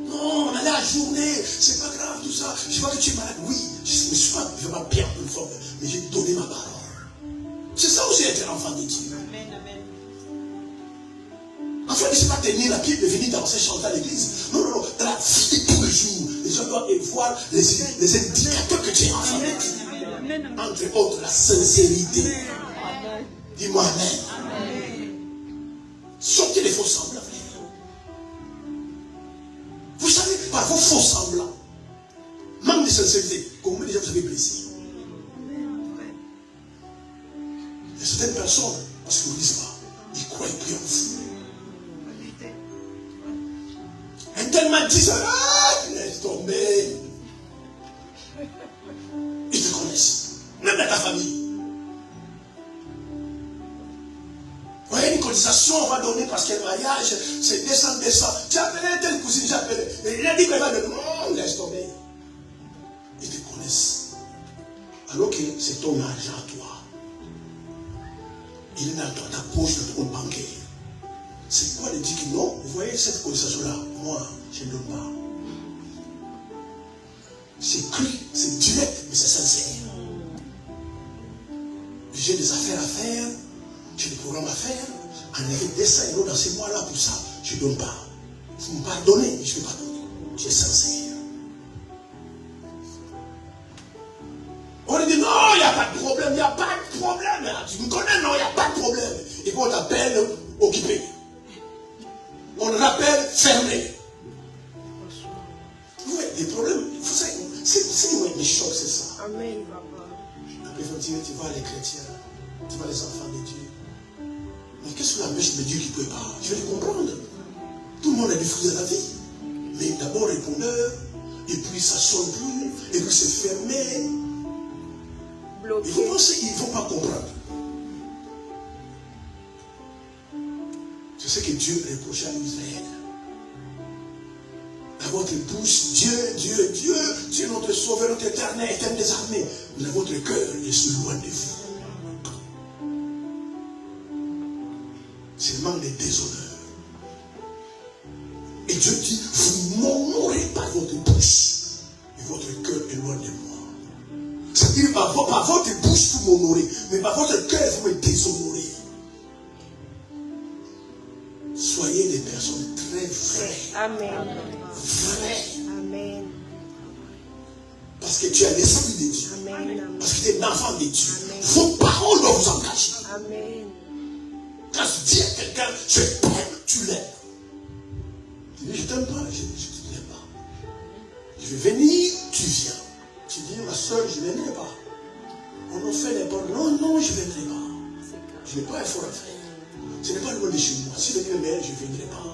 Non, on a la journée, c'est pas grave tout ça. Je vois que tu es malade. Oui, je ne suis pas vraiment bien en forme, mais j'ai donné ma parole. C'est ça aussi être enfant de Dieu. amen, amen. En fait, je ne sais pas tenir la Bible et venir danser, chanter à l'église. Non, non, non. Dans la vie de tous les jours, les gens doivent voir les indicateurs que tu es enfant de Dieu. Entre autres, la sincérité. Dis-moi amen. Sortez les faux semblants. Vous savez, par vos faux semblants, manque de sincérité, combien de gens vous avez blessé? Il y a certaines personnes, parce qu'ils ne vous disent pas, ils croient plus en vous. Un tel m'a dit ça, laisse tomber. Ils te connaissent, même dans ta famille. Vous voyez, une cotisation, on va donner parce que le mariage, c'est 200. Tu as appelé telle cousine, j'ai appelé. Il a dit qu'il va donner. Non, laisse tomber. Ils te connaissent. Alors que c'est ton argent à toi. Il est dans ta poche, dans ton compte bancaire. C'est quoi de dire que non? Vous voyez cette cotisation-là? Moi, je ne donne pas. C'est cru, c'est direct, mais c'est sincère. J'ai des affaires à faire. J'ai des programmes à faire. En effet, 200 € dans ces mois-là pour ça, je ne donne pas. Vous me pardonnez, mais je ne vais pas donner. Tu es sincère. On lui dit non, il n'y a pas de problème, il n'y a pas de problème. Tu me connais, non, il n'y a pas de problème. Et puis on t'appelle occupé. On l'appelle fermé. Oui, les problèmes, vous savez, c'est les chocs, c'est ça. Amen, papa. Après, il faut dire, tu vois les chrétiens, tu vois les enfants de Dieu. Mais qu'est-ce que l'empêche de Dieu qui ne peut pas? Je vais les comprendre. Tout le monde a des fruits de la vie. Mais d'abord répondeur, et puis ça sonne plus, et puis c'est fermé. Bloqué. Et vous pensez qu'ils ne vont pas comprendre? C'est ce que Dieu reprochait à Israël. Dans votre bouche, Dieu est notre sauveur, notre éternel, éternel des armées. Mais dans votre cœur, il est loin de vous. C'est le manque de déshonneur. Et Dieu dit, vous m'honorez par votre bouche, et votre cœur est loin de moi. C'est-à-dire, par votre bouche, vous m'honorez, mais par votre cœur, vous me déshonorez. Soyez des personnes très vraies. Amen. Vraies. Amen. Parce que tu as l'esprit de Dieu. Amen. Parce que tu es un enfant de Dieu. Amen. Vos paroles doivent vous engager. Amen. Quand tu dis à quelqu'un, je t'aime, tu l'aimes. Tu dis, je t'aime pas, je ne t'aime pas. Je vais venir, tu viens. Tu dis, ma soeur, je ne viendrai pas. On en fait n'importe. Non, non, je ne viendrai pas. Je n'ai pas un fort à faire. Ce n'est pas loin de chez moi. Si je viens, je ne viendrai pas.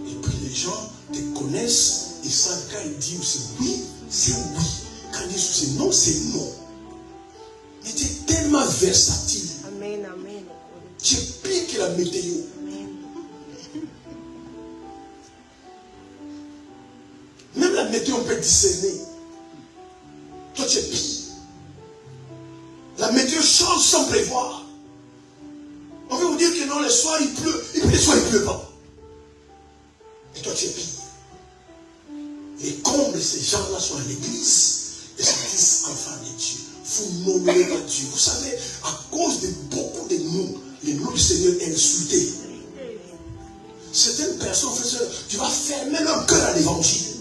Et puis les gens te connaissent, ils savent quand ils disent c'est oui, c'est oui. Quand ils disent c'est non, c'est non. Mais tu es tellement versatile. Amen, amen. Tu es pire que la météo. Amen. Même la météo, on peut discerner. Toi, tu es pire. La météo change sans prévoir. On veut vous dire que non, le soir il pleut, et puis le soir il ne pleut pas. Et toi, tu es pire. Et comble ces gens-là sont à l'église et se disent enfants de Dieu. Vous n'honorez pas Dieu. Vous savez, à cause de beaucoup de noms, le nom du Seigneur est insulté. Certaines personnes, tu vas fermer leur cœur à l'évangile.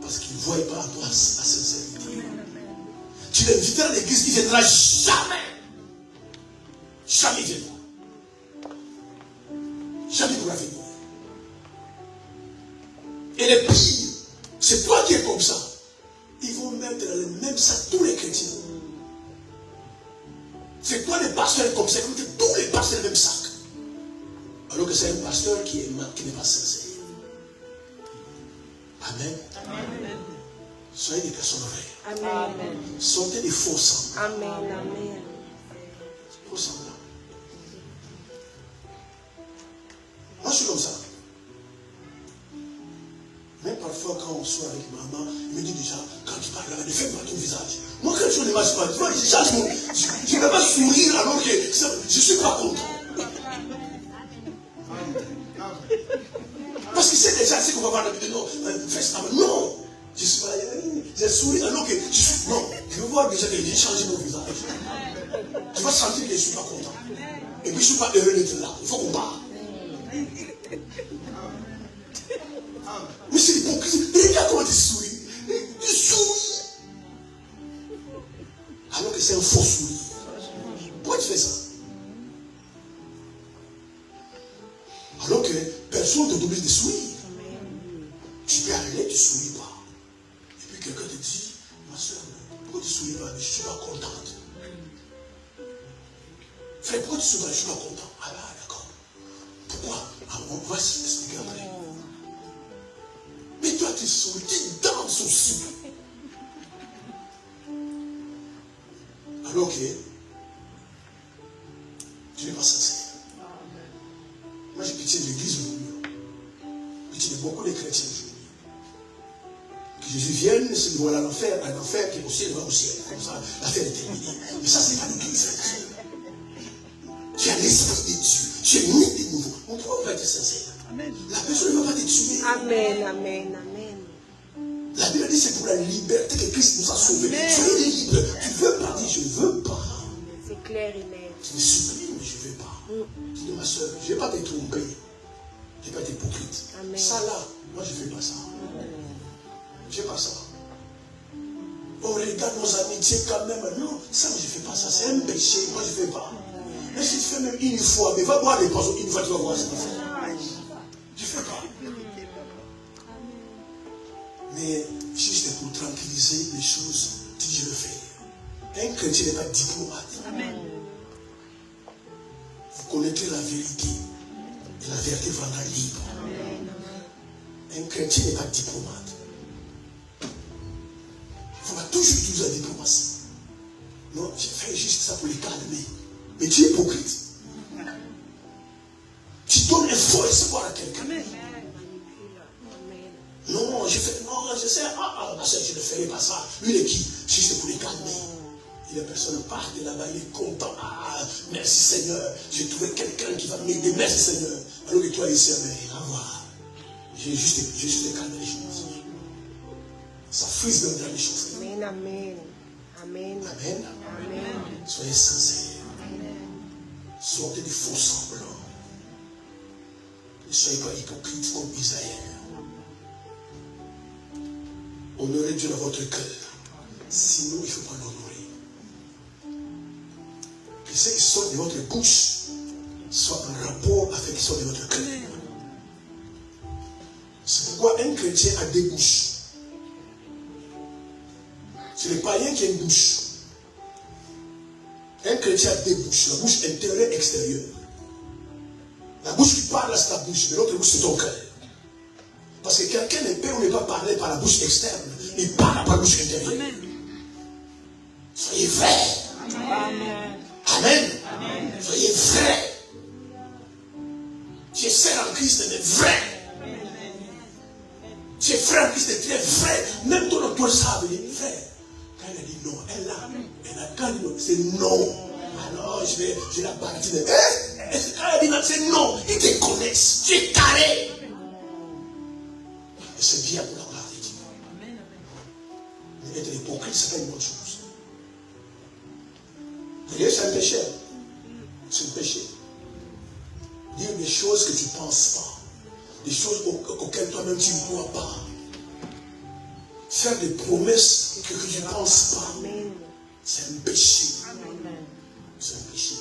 Parce qu'ils ne voient pas à toi la sincérité. Tu l'invites à l'église, il ne viendra jamais. Jamais il viendra. Jamais il pourra venir. Et le pire, c'est toi qui es comme ça. Ils vont mettre dans le même sac tous les chrétiens. C'est toi les pasteurs comme ça, ils tous les pasteurs dans le même sac. Alors que c'est un pasteur qui n'est pas sincère. Amen. Amen. Soyez des personnes vraies. Amen. Sortez des faux semblants. Amen, amen. Faux semblants. Moi, je suis comme ça. Même parfois, quand on soit avec maman, il me dit déjà, quand tu parles là, ne fais pas ton visage. Moi, quand je ne m'imagine pas, tu vois, je ne vais pas sourire alors que je ne suis pas content. Parce que c'est déjà ce qu'on va voir dans la vidéo. Non, non. Je suis pas, j'ai souri alors que je suis. Non, je veux voir déjà que j'ai changé mon visage. Tu vas sentir que je ne suis pas content. Et puis je ne suis pas heureux d'être là. Il faut qu'on parle. Mais c'est l'hypocrisie. Regarde comment tu souris. Tu souris. Alors que c'est un faux sourire. Pourquoi tu fais ça? Alors que personne ne t'oblige de sourire. Tu peux aller, tu ne souris pas. Et puis quelqu'un te dit, ma soeur, pourquoi tu ne souris pas? Mais je ne suis pas contente. Frère, pourquoi tu ne souris pas? Je ne suis pas content. Ah là, d'accord. Pourquoi? Ah, on va s'expliquer après. Mais toi, tu souris, tu danses aussi. Alors que tu n'es pas sincère. Moi, j'ai pitié de l'église aujourd'hui. Pitié de beaucoup de chrétiens aujourd'hui. Que Jésus vienne, se voilà l'enfer, un enfer qui est au ciel, va au ciel. Comme ça, l'affaire est terminée. Mais ça, ce n'est pas l'église. Tu as l'esprit de Dieu. Tu es né de nouveau. On pourra pas être sincère. Amen. La personne ne va pas te tuer. Amen, amen, amen. La Bible dit c'est pour la liberté que Christ nous a sauvés. Soyez libre. Tu veux pas dire je ne veux pas. C'est clair et net. Tu me supplies, mais je ne veux pas. Je dis ma soeur, je ne vais pas te tromper. Je ne vais pas être hypocrite. Amen. Ça là, moi je ne fais pas ça. Je ne fais pas ça. On regarde nos amitiés quand même. Non, ça, je ne fais pas ça. C'est un péché. Moi je ne fais pas. Mais si tu fais même une fois, mais va boire des poissons une fois, tu vas voir ce que tu fais. Je ne fais pas. Mais juste pour tranquilliser les choses, tu dis je le fais. Un chrétien n'est pas diplomate. Amen. Vous connaîtrez la vérité. Et la vérité vous rendra libre. Amen. Un chrétien n'est pas diplomate. Il faudra toujours utiliser la diplomatie. Non, j'ai fait juste ça pour les calmer. Mais tu es hypocrite. Tu donnes un faux espoir à quelqu'un. Non, je sais, ma soeur, je ne ferai pas ça. Lui, il est qui? Juste pour les calmer. Et la personne part de là-bas, il est content. Ah, merci Seigneur. J'ai trouvé quelqu'un qui va m'aider. Merci Seigneur. Alors que toi, ici, mais à voir. J'ai juste calmé les choses. Ça frise même dans les choses. Amen, amen. Amen. Amen. Amen. Soyez sincères. Sortez des faux semblants. Ne soyez pas hypocrites comme Isaïe. Honorez Dieu dans votre cœur. Sinon, il ne faut pas l'honorer. Que ce qui sort de votre bouche soit en rapport avec ce qui sort de votre cœur. pourquoi un chrétien a deux bouches. C'est le païen qui a une bouche. Un chrétien a deux bouches, la bouche intérieure et extérieure. La bouche qui parle, c'est ta bouche, mais l'autre bouche, c'est ton cœur. Parce que quelqu'un ne peut ou ne pas parler par la bouche externe, il parle par la bouche intérieure. Amen. Soyez vrai. Amen. Amen. Amen. Soyez vrai. Tu es sœur en Christ, mais vrai. Tu es frère en Christ, mais très vrai. Même ton auteur savent, il est vrai. Quand elle a dit non, elle a quand dit non, c'est non. Alors je la bâtis. Quand elle a dit non, c'est non. Ils te connaissent. Tu es carré. Et c'est bien pour la gloire de Dieu. Mais être hypocrite, ce n'est pas une bonne chose. D'ailleurs, c'est un péché. C'est un péché. Dire des choses que tu ne penses pas. Des choses auxquelles toi-même tu ne crois pas. Faire des promesses que tu ne penses pas. C'est un péché. C'est un péché.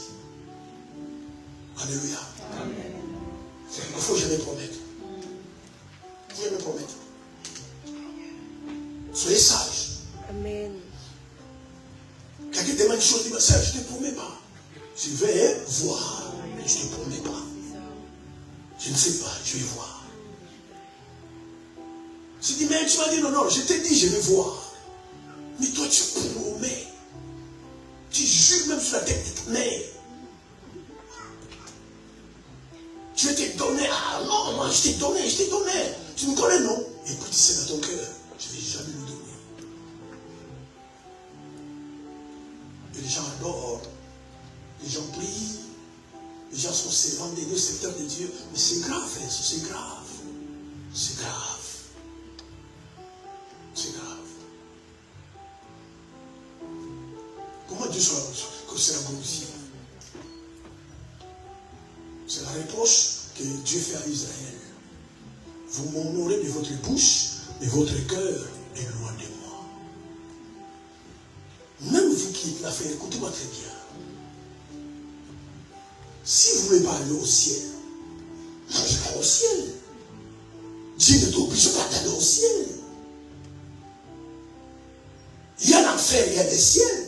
Alléluia. Il ne faut jamais promettre. Il ne faut jamais promettre. Soyez sages. Amen. Quelqu'un demande une chose, dit, ma soeur, je ne te promets pas. Je vais voir, mais je ne te promets pas. Je ne sais pas, je vais voir. Je dis, mais tu m'as dit, non, je t'ai dit, je vais voir. Mais toi, tu promets. Tu jures même sur la tête de ta mère. Tu veux te donner. Ah non, moi, je t'ai donné. Tu me connais, non? Et puis tu sais dans ton cœur, je ne vais jamais lui donner. Et les gens adorent. Les gens prient. Les gens sont servants de Dieu, serviteurs de Dieu. Mais c'est grave, frère, c'est grave. C'est grave. C'est grave. Comment Dieu sera glorifié? C'est la reproche que Dieu fait à Israël. Vous m'honorez de votre bouche, mais votre cœur est loin de moi. Même vous qui êtes là, frère, écoutez-moi très bien. Si vous ne voulez pas aller au ciel, n'allez pas au ciel. Dieu ne t'oblige pas d'aller au ciel. Il y a l'enfer, il y a le ciel.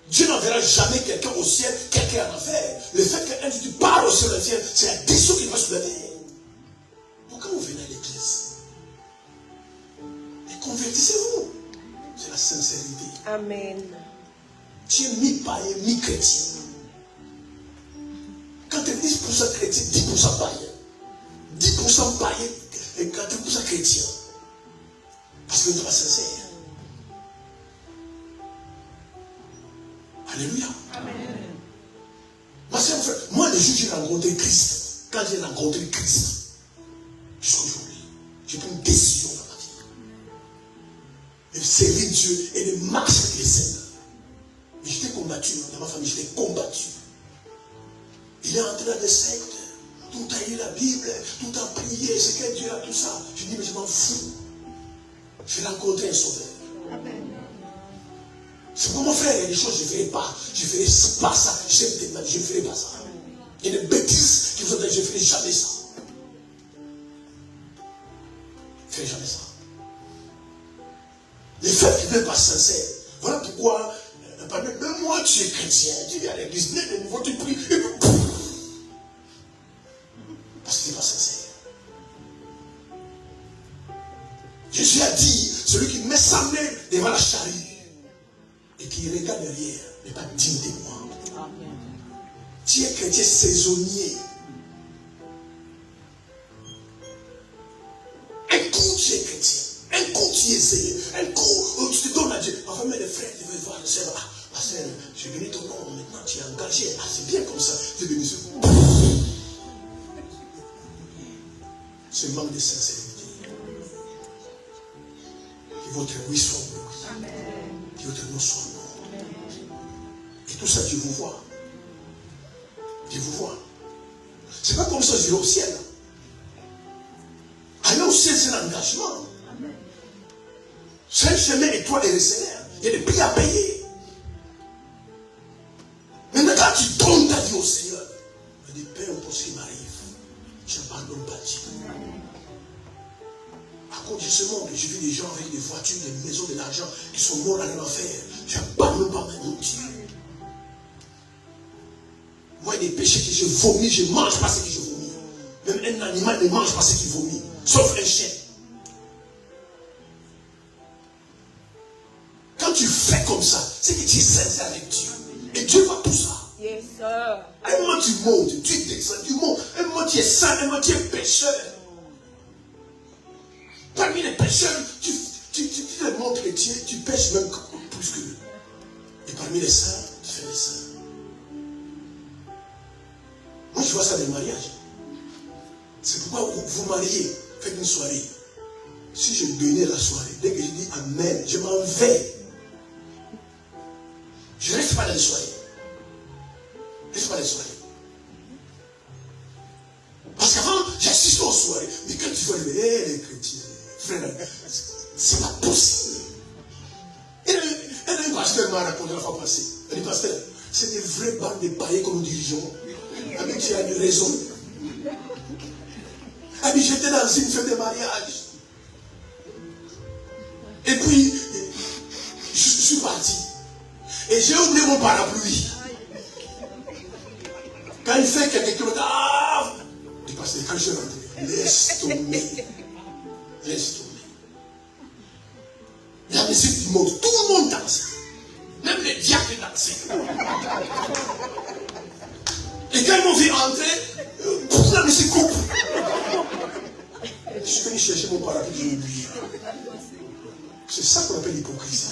Dieu n'enverra jamais quelqu'un au ciel, quelqu'un en enfer. Le fait qu'un tu pars au ciel, c'est la décision qu'il va soulever. Donc quand vous venez à l'église, convertissez-vous. C'est la sincérité. Amen. Tu es mi-païen, mi-chrétien. Quand tu es 10% chrétien, 10% païen. 10% païen et 80% chrétien. Parce que tu n'es pas sincère. Alléluia. Amen. Ma soeur, mon frère, moi, le jour où j'ai rencontré Christ, quand j'ai rencontré Christ, jusqu'aujourd'hui, j'ai pris une décision dans ma vie. De servir Dieu et de marcher avec les saints. Mais j'étais combattu, dans ma famille, j'étais combattu. Il est entré dans des sectes, tout a lu la Bible, tout a prié, c'est que Dieu a tout ça. Je dis, mais je m'en fous. Je vais rencontrer un sauveur. Amen. C'est pour mon frère, il y a des choses que je ne ferai pas. Je ne ferai pas ça. Je ne ferai pas ça. Il y a des bêtises qui vous ont dit, je ne ferai jamais ça. Je ne ferai jamais ça. Les faits qui ne sont pas sincères. Voilà pourquoi, pendant 2 mois, tu es chrétien, tu viens à l'église, de nouveau, tu pries, et puis, parce que tu n'es pas sincère. Jésus a dit, celui qui met sa main devant la charrue et qui regarde derrière n'est pas digne de moi. Tu es chrétien saisonnier. Un coup tu es chrétien, un coup tu es sérieux, un coup tu te donnes à Dieu. Enfin, mais les frères, tu veux voir le Seigneur. Ah, ma soeur, je bénis ton nom, maintenant tu es engagé. Ah, c'est bien comme ça. Tu es béni. Ce manque de sincérité. Que votre oui soit oui. Que votre non soit non. Et tout ça, Dieu vous voit. Dieu vous voit. C'est pas comme ça, je vais au ciel. Aller au ciel, c'est l'engagement. C'est un chemin étoile et récélaire. Il y a des prix à payer. Maintenant, quand tu donnes ta vie au Seigneur, il dit, Père, pour ce qui m'arrive, je n'abandonne pas Dieu. contre, j'ai ce monde. J'ai vu des gens avec des voitures, des maisons, de l'argent, qui sont morts dans l'enfer. Je ne parle même pas mon Dieu. Moi, il y a des péchés que je vomis, je ne mange pas ce que je vomis. Même un animal ne mange pas ce qu'il vomit, sauf un chien. Quand tu fais comme ça, c'est que tu es sincère avec Dieu. Et Dieu voit tout ça. Yes, sir. Un moment tu montes, tu descends, tu montes. Un moment tu es saint, un moment tu es pécheur. Parmi les pécheurs, tu les montres chrétiens, tu pêches même plus que eux. Et parmi les saints, tu fais les saints. Moi je vois ça dans le mariage. C'est pourquoi vous mariez, faites une soirée. Si je donnais la soirée, dès que je dis Amen, je m'en vais. Je ne reste pas dans les soirées. Je ne reste pas dans les soirées. Parce qu'avant, j'assiste aux soirées. Mais quand tu vois les chrétiens, frère, c'est pas possible. Et un pasteur m'a raconté la fois passée. Il dit, pasteur, c'est des vrais bandes de païens que nous dirigeons. Avec qui a une raison. Ah, mais j'étais dans une fête de mariage. Et puis, je suis parti. Et j'ai oublié mon parapluie. Quand il fait quelque chose, ah! Et parce que quand je rentre, laisse tomber. Laisse tomber. La musique du monde, tout le monde danse. Même les diacres dansaient. Et quand ils m'ont vu entrer, la musique coupe. Je suis venu chercher mon parapluie, j'ai oublié. C'est ça qu'on appelle l'hypocrisie.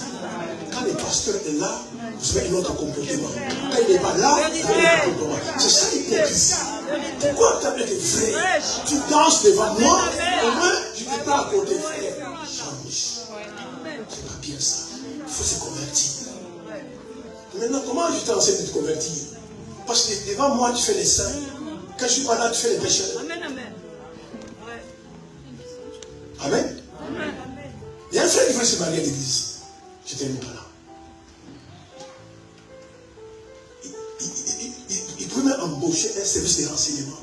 Quand le pasteur est là, vous avez un autre comportement. Quand il n'est pas là, vous avez un autre comportement. C'est ça l'hypocrisie. Pourquoi tu appelles vrai? Tu danses devant moi, au moins je ne peux pas à côté, frère. Change. C'est pas bien ça. Il faut se convertir. Maintenant, comment je t'enseigne de te convertir? Parce que devant moi, tu fais les saints. Quand je ne suis pas là, tu fais les pécheurs. Amen, amen. Amen. Il y a un frère qui voulait se marier à l'église. J'étais même pas là. Il pouvait même embaucher un service de renseignement.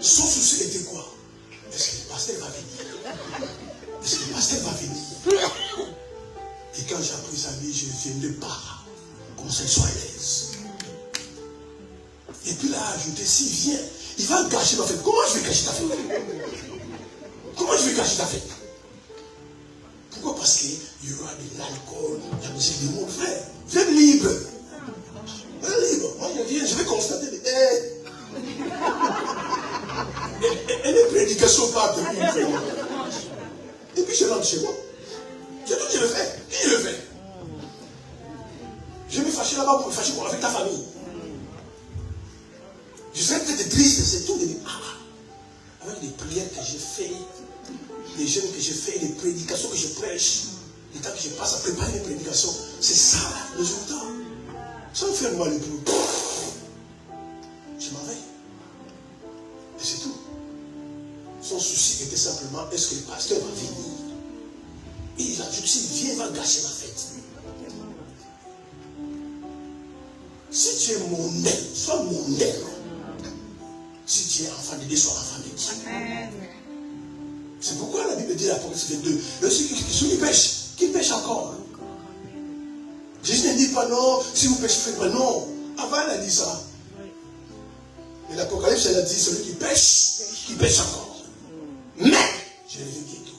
Son souci était quoi? Est-ce que le pasteur va venir? Est-ce que le pasteur va venir? Et quand j'ai appris sa vie, je ne viens de pas. Comme ça, il soit à l'aise. Et puis là, ajouté, s'il vient, il va gâcher ma fête. Comment je vais gâcher ta fête? Comment je vais gâcher ta fête? Pourquoi? Parce qu'il y aura de l'alcool, la musique du monde, frère. Vous êtes libre. Vous êtes libre. Moi, je viens, je vais constater des et les prédications partent de lui. Et puis je rentre chez moi. C'est tout qui le fait. Qui le fait? Je vais me fâcher là-bas pour me fâcher avec ta famille. Je serais peut-être triste, c'est tout. Avec les prières que j'ai faites, les jeûnes que j'ai fait, les prédications que je prêche, le temps que je passe à préparer mes prédications, c'est ça le résultat. Ça me fait moi le plus. Je m'en vais. Et c'est tout. Son souci était simplement, est-ce que le pasteur va venir? Et il ajoute, s'il vient, il va gâcher ma fête. Si tu es mon aile, sois mon aile. Si tu es enfant de Dieu, sois enfant de Dieu. C'est pourquoi la Bible dit dans l'Apocalypse 22, ceux qui pêchent encore. Jésus ne dit pas non, si vous pêchez, faites pas non. Avant, elle a dit ça. Et l'Apocalypse, elle a dit, celui qui pêche encore. Mais, je reviens bientôt.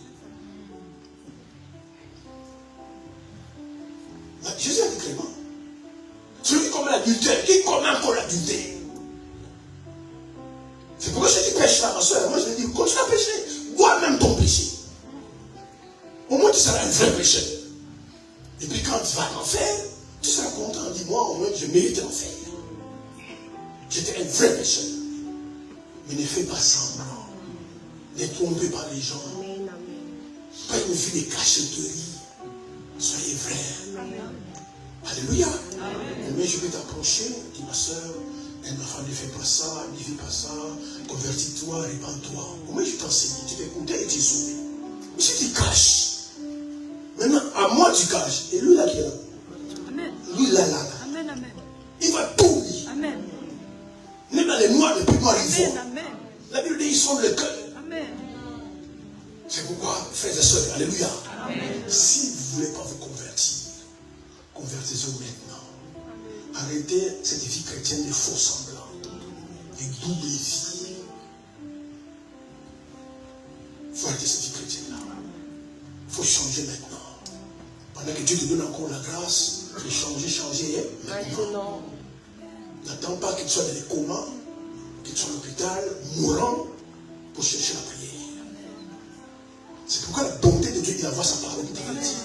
Jésus a dit clairement, celui qui commet l'adultère, qui commet encore l'adultère. C'est pourquoi je dis pêche là, ma soeur. Moi, je dis, continue à pêcher. Bois même ton péché. Au moins, tu seras un vrai pécheur. Et puis, quand tu vas en enfer, tu seras content. Dis-moi, au moins, je mérite l'enfer. J'étais un vrai pécheur. Mais ne fais pas semblant. Ne trompez pas les gens. Amen, amen. Pas une vie de cachotterie. Soyez vrais. Alléluia. Mais je vais t'approcher, dis ma soeur, un enfant ne fait pas ça, ne fait pas ça, convertis-toi, répands-toi. Au moins je t'enseigne, tu t'écoutes et tu es sauvé. Mais si tu caches, maintenant à moi tu caches, et lui là qui est là, Amen. lui là, Amen, amen. il va tout lire. Amen. Même dans les noirs, les plus noirs, ils Amen, voient. amen. La Bible dit, ils sont le cœur. Amen. C'est pourquoi, frères et sœurs, alléluia. Amen. Si vous ne voulez pas vous convertir, convertissez-vous maintenant. Arrêtez cette vie chrétienne de faux semblants, de double vie. Il faut arrêter cette vie chrétienne-là. Il faut changer maintenant. Pendant que Dieu te donne encore la grâce de changer maintenant. N'attends pas que tu sois dans les comas, que tu sois à l'hôpital, mourant, pour chercher la prière. C'est pourquoi la bonté de Dieu, il envoie sa parole pour te dire.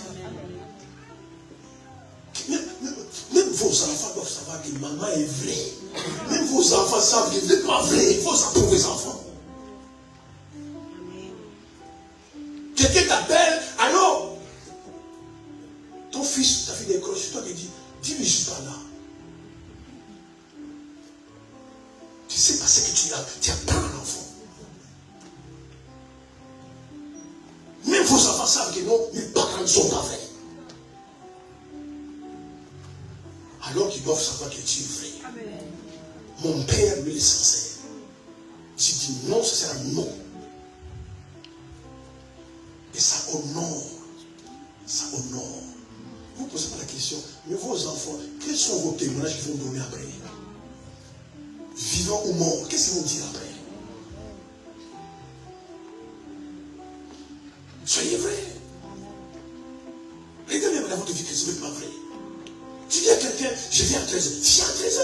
Même vos enfants doivent savoir que maman est vraie. Même vos enfants savent que vous n'êtes pas vrai. Il faut ça pour vos enfants. Quelqu'un t'appelle, alors ton fils, ta fille décroche, c'est toi qui dis, dis-lui, je ne suis pas là. Tu sais parce que tu as peur à l'enfant. Même vos enfants savent que non, mes parents ne sont pas vrais. Alors qu'ils doivent savoir que tu es vrai. Amen. Mon père, lui, est sincère. Si tu dis non, ça sera non. Et ça honore. Ça honore. Vous ne posez pas la question, mais vos enfants, quels sont vos témoignages qu'ils vont donner après? Vivant ou mort, qu'est-ce qu'ils vont dire après? Soyez vrai. Regardez même dans votre vie que ce n'est pas vrai. Tu dis à quelqu'un, je viens à 13h. Viens à 13h.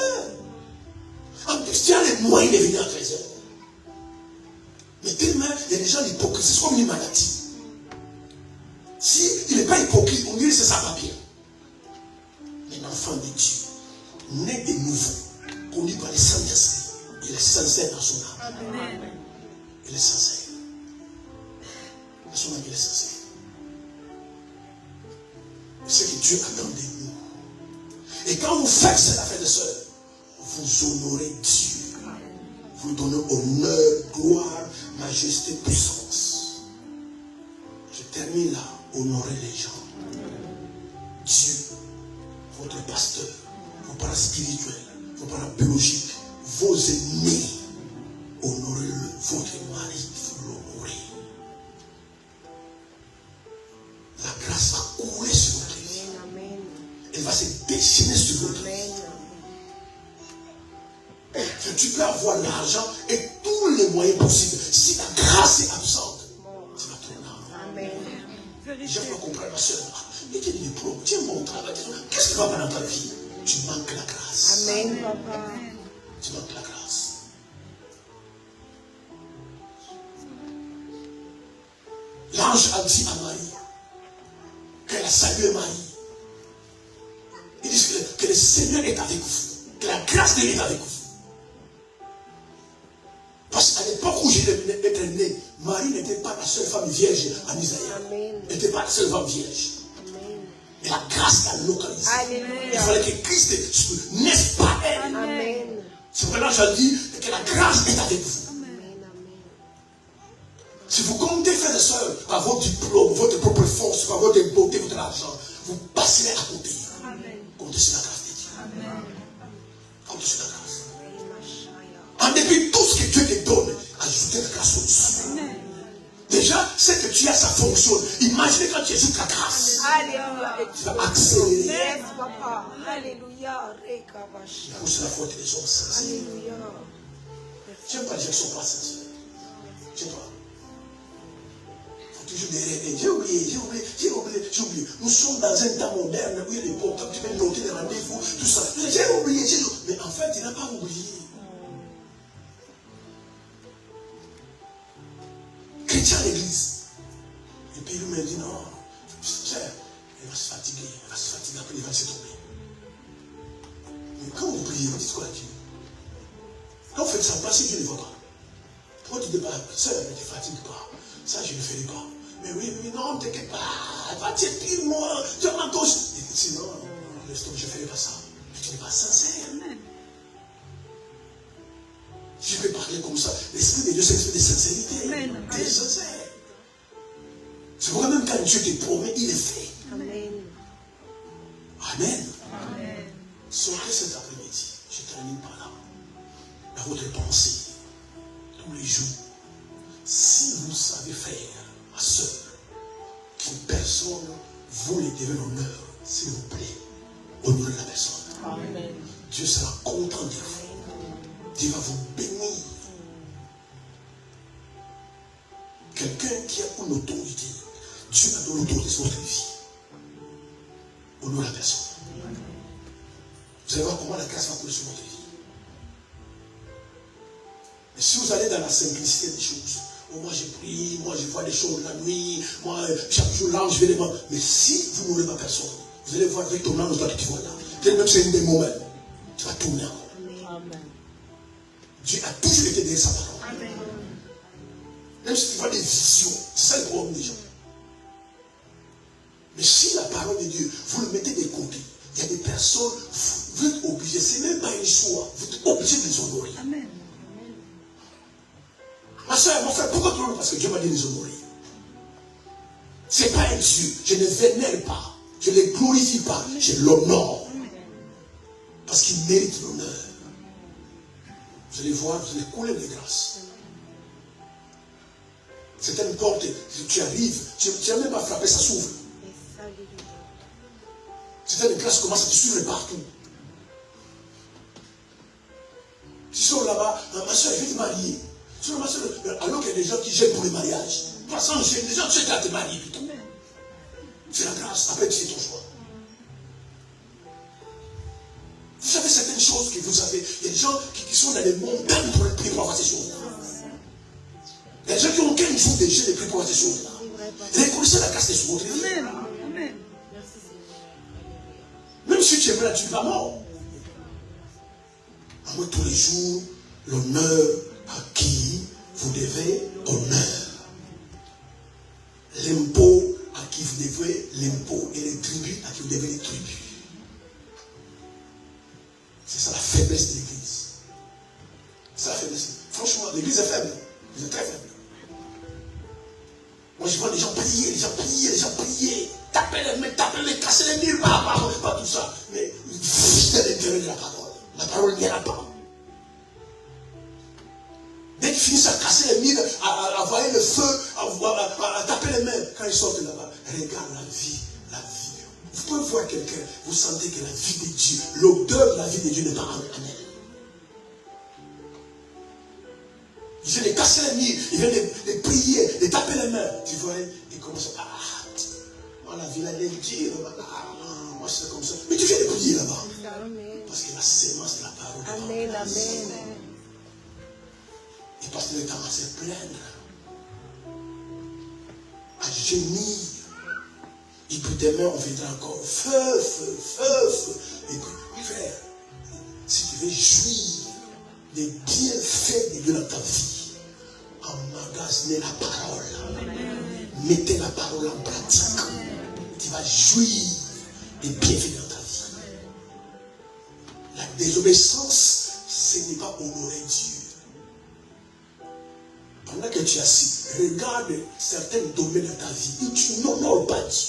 En plus, tu as les moyens de venir à 13h. Mais tellement, il y a des gens hypocrites, c'est comme une maladie. S'il n'est pas hypocrite, on dirait que c'est sa papier. Mais l'enfant de Dieu, né de nouveau, conduit par les Saint-Esprit, il est sincère dans son âme. Amen. Il est sincère. Dans son âme, il est sincère. C'est que Dieu attend de nous. Et quand vous faites cela, frères et sœurs, vous honorez Dieu. Vous donnez honneur, gloire, majesté, puissance. Je termine là. Honorez les gens. Dieu, votre pasteur, vos parents spirituels, vos parents biologiques, vos ennemis, honorez-le. Votre mari, il faut l'honorer. La grâce va couler sur votre vie. Elle va se déchaîner sur votre vie. Tu peux avoir l'argent et tous les moyens possibles. Si la grâce est absente, tu vas tourner en rond. Je peux comprendre ma soeur. Mais tu es diplôme, tu es mon travail. Qu'est-ce qui va pas dans ta vie? Tu manques la grâce. Amen, papa. Tu manques la grâce. L'ange a dit à Marie qu'elle a salué Marie. Il dit que le Seigneur est avec vous. Que la grâce de Dieu est avec vous. Parce qu'à l'époque où Jésus était né, Marie n'était pas la seule femme vierge en Israël. Elle n'était pas la seule femme vierge. Amen. Et la grâce l'a localisée. Alléluia. Il fallait que Christ naisse par elle. Amen. C'est pourquoi je dis que la grâce est avec vous. Amen. Si vous comptez, frères et sœurs, par votre diplôme, votre propre force, par votre beauté, votre argent, vous passerez à côté. Amen. Comptez sur la grâce de Dieu. Amen. Comptez sur la grâce. En dépit de tout ce que Dieu te donne, ajoutez la grâce au-dessus. Déjà, c'est que tu as, ça fonctionne. Imaginez quand tu ajoutes la grâce. Alléluia. Tu vas accélérer. Yes, papa. Alléluia. C'est la faute des hommes sincères. Alléluia. Tu n'aimes pas les gens qui ne sont pas sincères. Tu vois. Il faut toujours des rêves. J'ai oublié. Nous sommes dans un temps moderne où il y a des portables, tu peux noter des rendez-vous, tout ça. J'ai oublié. Mais en fait, il n'a pas oublié. Chrétien à l'église. Et puis il me dit non, elle va se fatiguer, après il va se tomber. Mais quand vous priez, vous dites quoi à Dieu? Quand vous faites ça, si Dieu ne voit pas. Pourquoi tu ne dis pas, ça ne te fatigue pas, ça je ne ferai pas. Mais oui, non, t'inquiète pas, va te pire moi, tu as ma gauche. Il dit non, laisse tomber, je ne ferai pas ça. Mais tu n'es pas sincère. Je peux parler comme ça. L'Esprit de Dieu, c'est l'esprit de sincérité. Tu es sincère. C'est pourquoi même quand Dieu te promet, il est fait. Amen. Amen. Amen. Sortez cet après-midi. Je termine par là. Dans votre pensée, tous les jours, si vous savez faire, soeur, qu'une personne vous lui devez l'honneur, s'il vous plaît, honorez la personne. Amen. Dieu sera content de vous. Dieu va vous bénir. Quelqu'un qui a une autorité, Dieu a donné l'autorité sur votre vie. Honorez la personne. Vous allez voir comment la grâce va couler sur votre vie. Mais si vous allez dans la simplicité des choses, oh, moi je prie, moi je vois des choses la nuit, moi chaque jour là je vais les voir. Mais si vous n'aurez pas personne, vous allez voir avec ton ange toi que tu vois là. Peut-être même c'est une des moments, tu vas tourner encore. Amen. Dieu a toujours été derrière sa parole. Amen. Même si tu vois des visions, c'est ça le problème des gens. Mais si la parole de Dieu, vous le mettez de côté, il y a des personnes, vous êtes obligés, ce n'est même pas un choix, vous êtes obligés de les honorer. Amen. Ma soeur, mon frère, pourquoi tu l'honores? Parce que Dieu m'a dit de les honorer. Ce n'est pas un Dieu, je ne vénère pas, je ne les glorifie pas, je l'honore. Parce qu'il mérite l'honneur. Vous allez voir, vous allez couler de grâce. C'est une porte, tu arrives, tu n'as même pas frappé, ça s'ouvre. C'est une grâce qui commence à te suivre partout. Tu sors là-bas, ma soeur, je vais te marier. Alors qu'il y a des gens qui gênent pour le mariage. De toute façon, les gens, tu sais qu'à te marier plutôt. C'est la grâce, après tu fais ton choix. Vous savez certaines choses que vous avez. Il y a des gens qui sont dans les montagnes pour prier pour avoir ces choses-là. Il y a des gens qui n'ont aucun jour de jeu de prier pour avoir ces choses-là. Reconnaissez la grâce de sur votre vie. Amen. Amen. Même si tu es malade, tu n'es pas mort. À moi, tous les jours, l'honneur à qui vous devez honneur. L'impôt à qui vous devez l'impôt. Et les tribus à qui vous devez les tribus. C'est ça la faiblesse de l'église. C'est la faiblesse. Franchement, l'église est faible. L'église est très faible. Moi, je vois les gens prier, les gens prier. Taper les mains, casser les murs, pas tout ça. Mais c'est l'intérêt de la parole. La parole n'y en a pas. Dès qu'ils finissent à casser les murs, à envoyer le feu, à taper les mains, quand ils sortent de là-bas, regarde la vie. Vous pouvez voir quelqu'un, vous sentez que la vie de Dieu, l'odeur de la vie de Dieu n'est pas en elle. Il vient de casser les murs, il vient de prier, de taper les mains. Tu vois, il commence à moi la vie là, elle est dure, moi c'est comme ça. Mais tu viens de prier là-bas. Parce que la sémence de la parole. Amen. Amen. Et parce qu'il est commencé à se plaindre, à gémir. Et puis demain, on viendra encore feu. Et puis, frère, si tu veux jouir des bienfaits de Dieu dans ta vie, emmagasinez la parole. Mettez la parole en pratique. Tu vas jouir des bienfaits dans ta vie. La désobéissance, ce n'est pas honorer Dieu. Pendant que tu es assis, regarde certains domaines de ta vie où tu n'honores pas Dieu.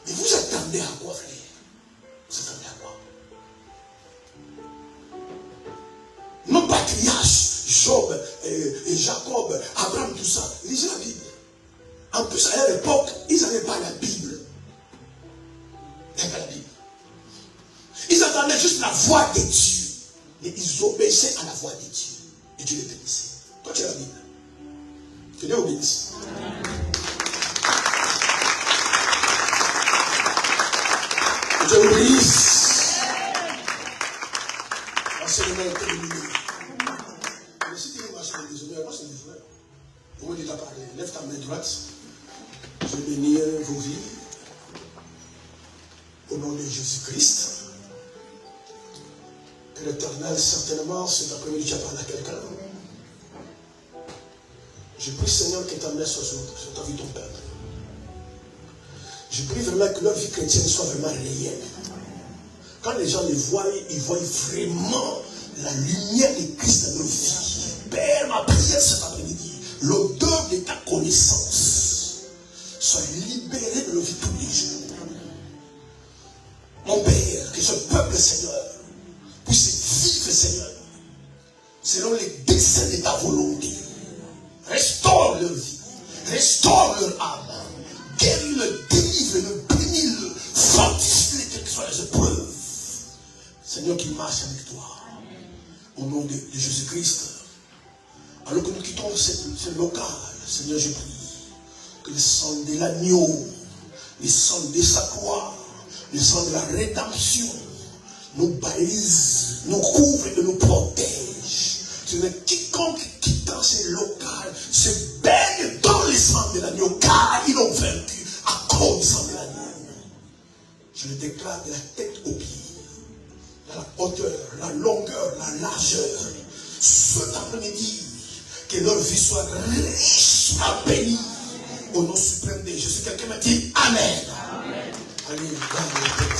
Et vous attendez à quoi, frère? Vous attendez à quoi? Nos patriarches, Job, et Jacob, Abraham, tout ça, lisez la Bible. En plus, à l'époque, ils n'avaient pas la Bible. Ils n'avaient pas la Bible. Ils attendaient juste la voix de Dieu. Et ils obéissaient à la voix de Dieu. Et Dieu les bénissait. Toi, tu as la Bible. Que Dieu vous bénisse. Que Dieu vous bénisse. L'enseignement est terminé. Mais si tu veux marcher avec des honneurs, moi c'est des honneurs. Pour moi, Dieu t'a parlé. Lève ta main droite. Je bénis vos vies. Au nom de Jésus-Christ. Que l'Éternel, certainement, cet après-midi, tu as parlé à quelqu'un. Je prie, Seigneur, que ta main soit sur ta vie, ton peuple. Je prie vraiment que leur vie chrétienne soit vraiment réelle. Quand les gens les voient, ils voient vraiment la lumière de Christ dans leur vie. Père, ma prière cet après-midi, l'odeur de ta connaissance soit libérée de leur vie tous les jours. Mon Père, que ce peuple, Seigneur, puisse vivre, Seigneur, selon les desseins de ta volonté. Restaure leur vie. restaure leur âme. Guéris-le, délivre-le, bénis-le, fortifie-le, quelles que soient les épreuves. Seigneur, qu'il marche avec toi. Au nom de Jésus-Christ. Alors que nous quittons ce local, Seigneur, je prie que le sang de l'agneau, le sang de sa croix, le sang de la rédemption nous balise, nous couvre et nous protège. Seigneur, quiconque quittant ce local se baigne dans le sang de l'agneau, car ils ont vaincu à cause du sang de l'agneau. Je le déclare de la tête aux pieds, la hauteur, la longueur, la largeur. Cet après-midi, que leur vie soit riche à béni. Au nom suprême de Jésus, quelqu'un m'a dit Amen. Amen. Amen.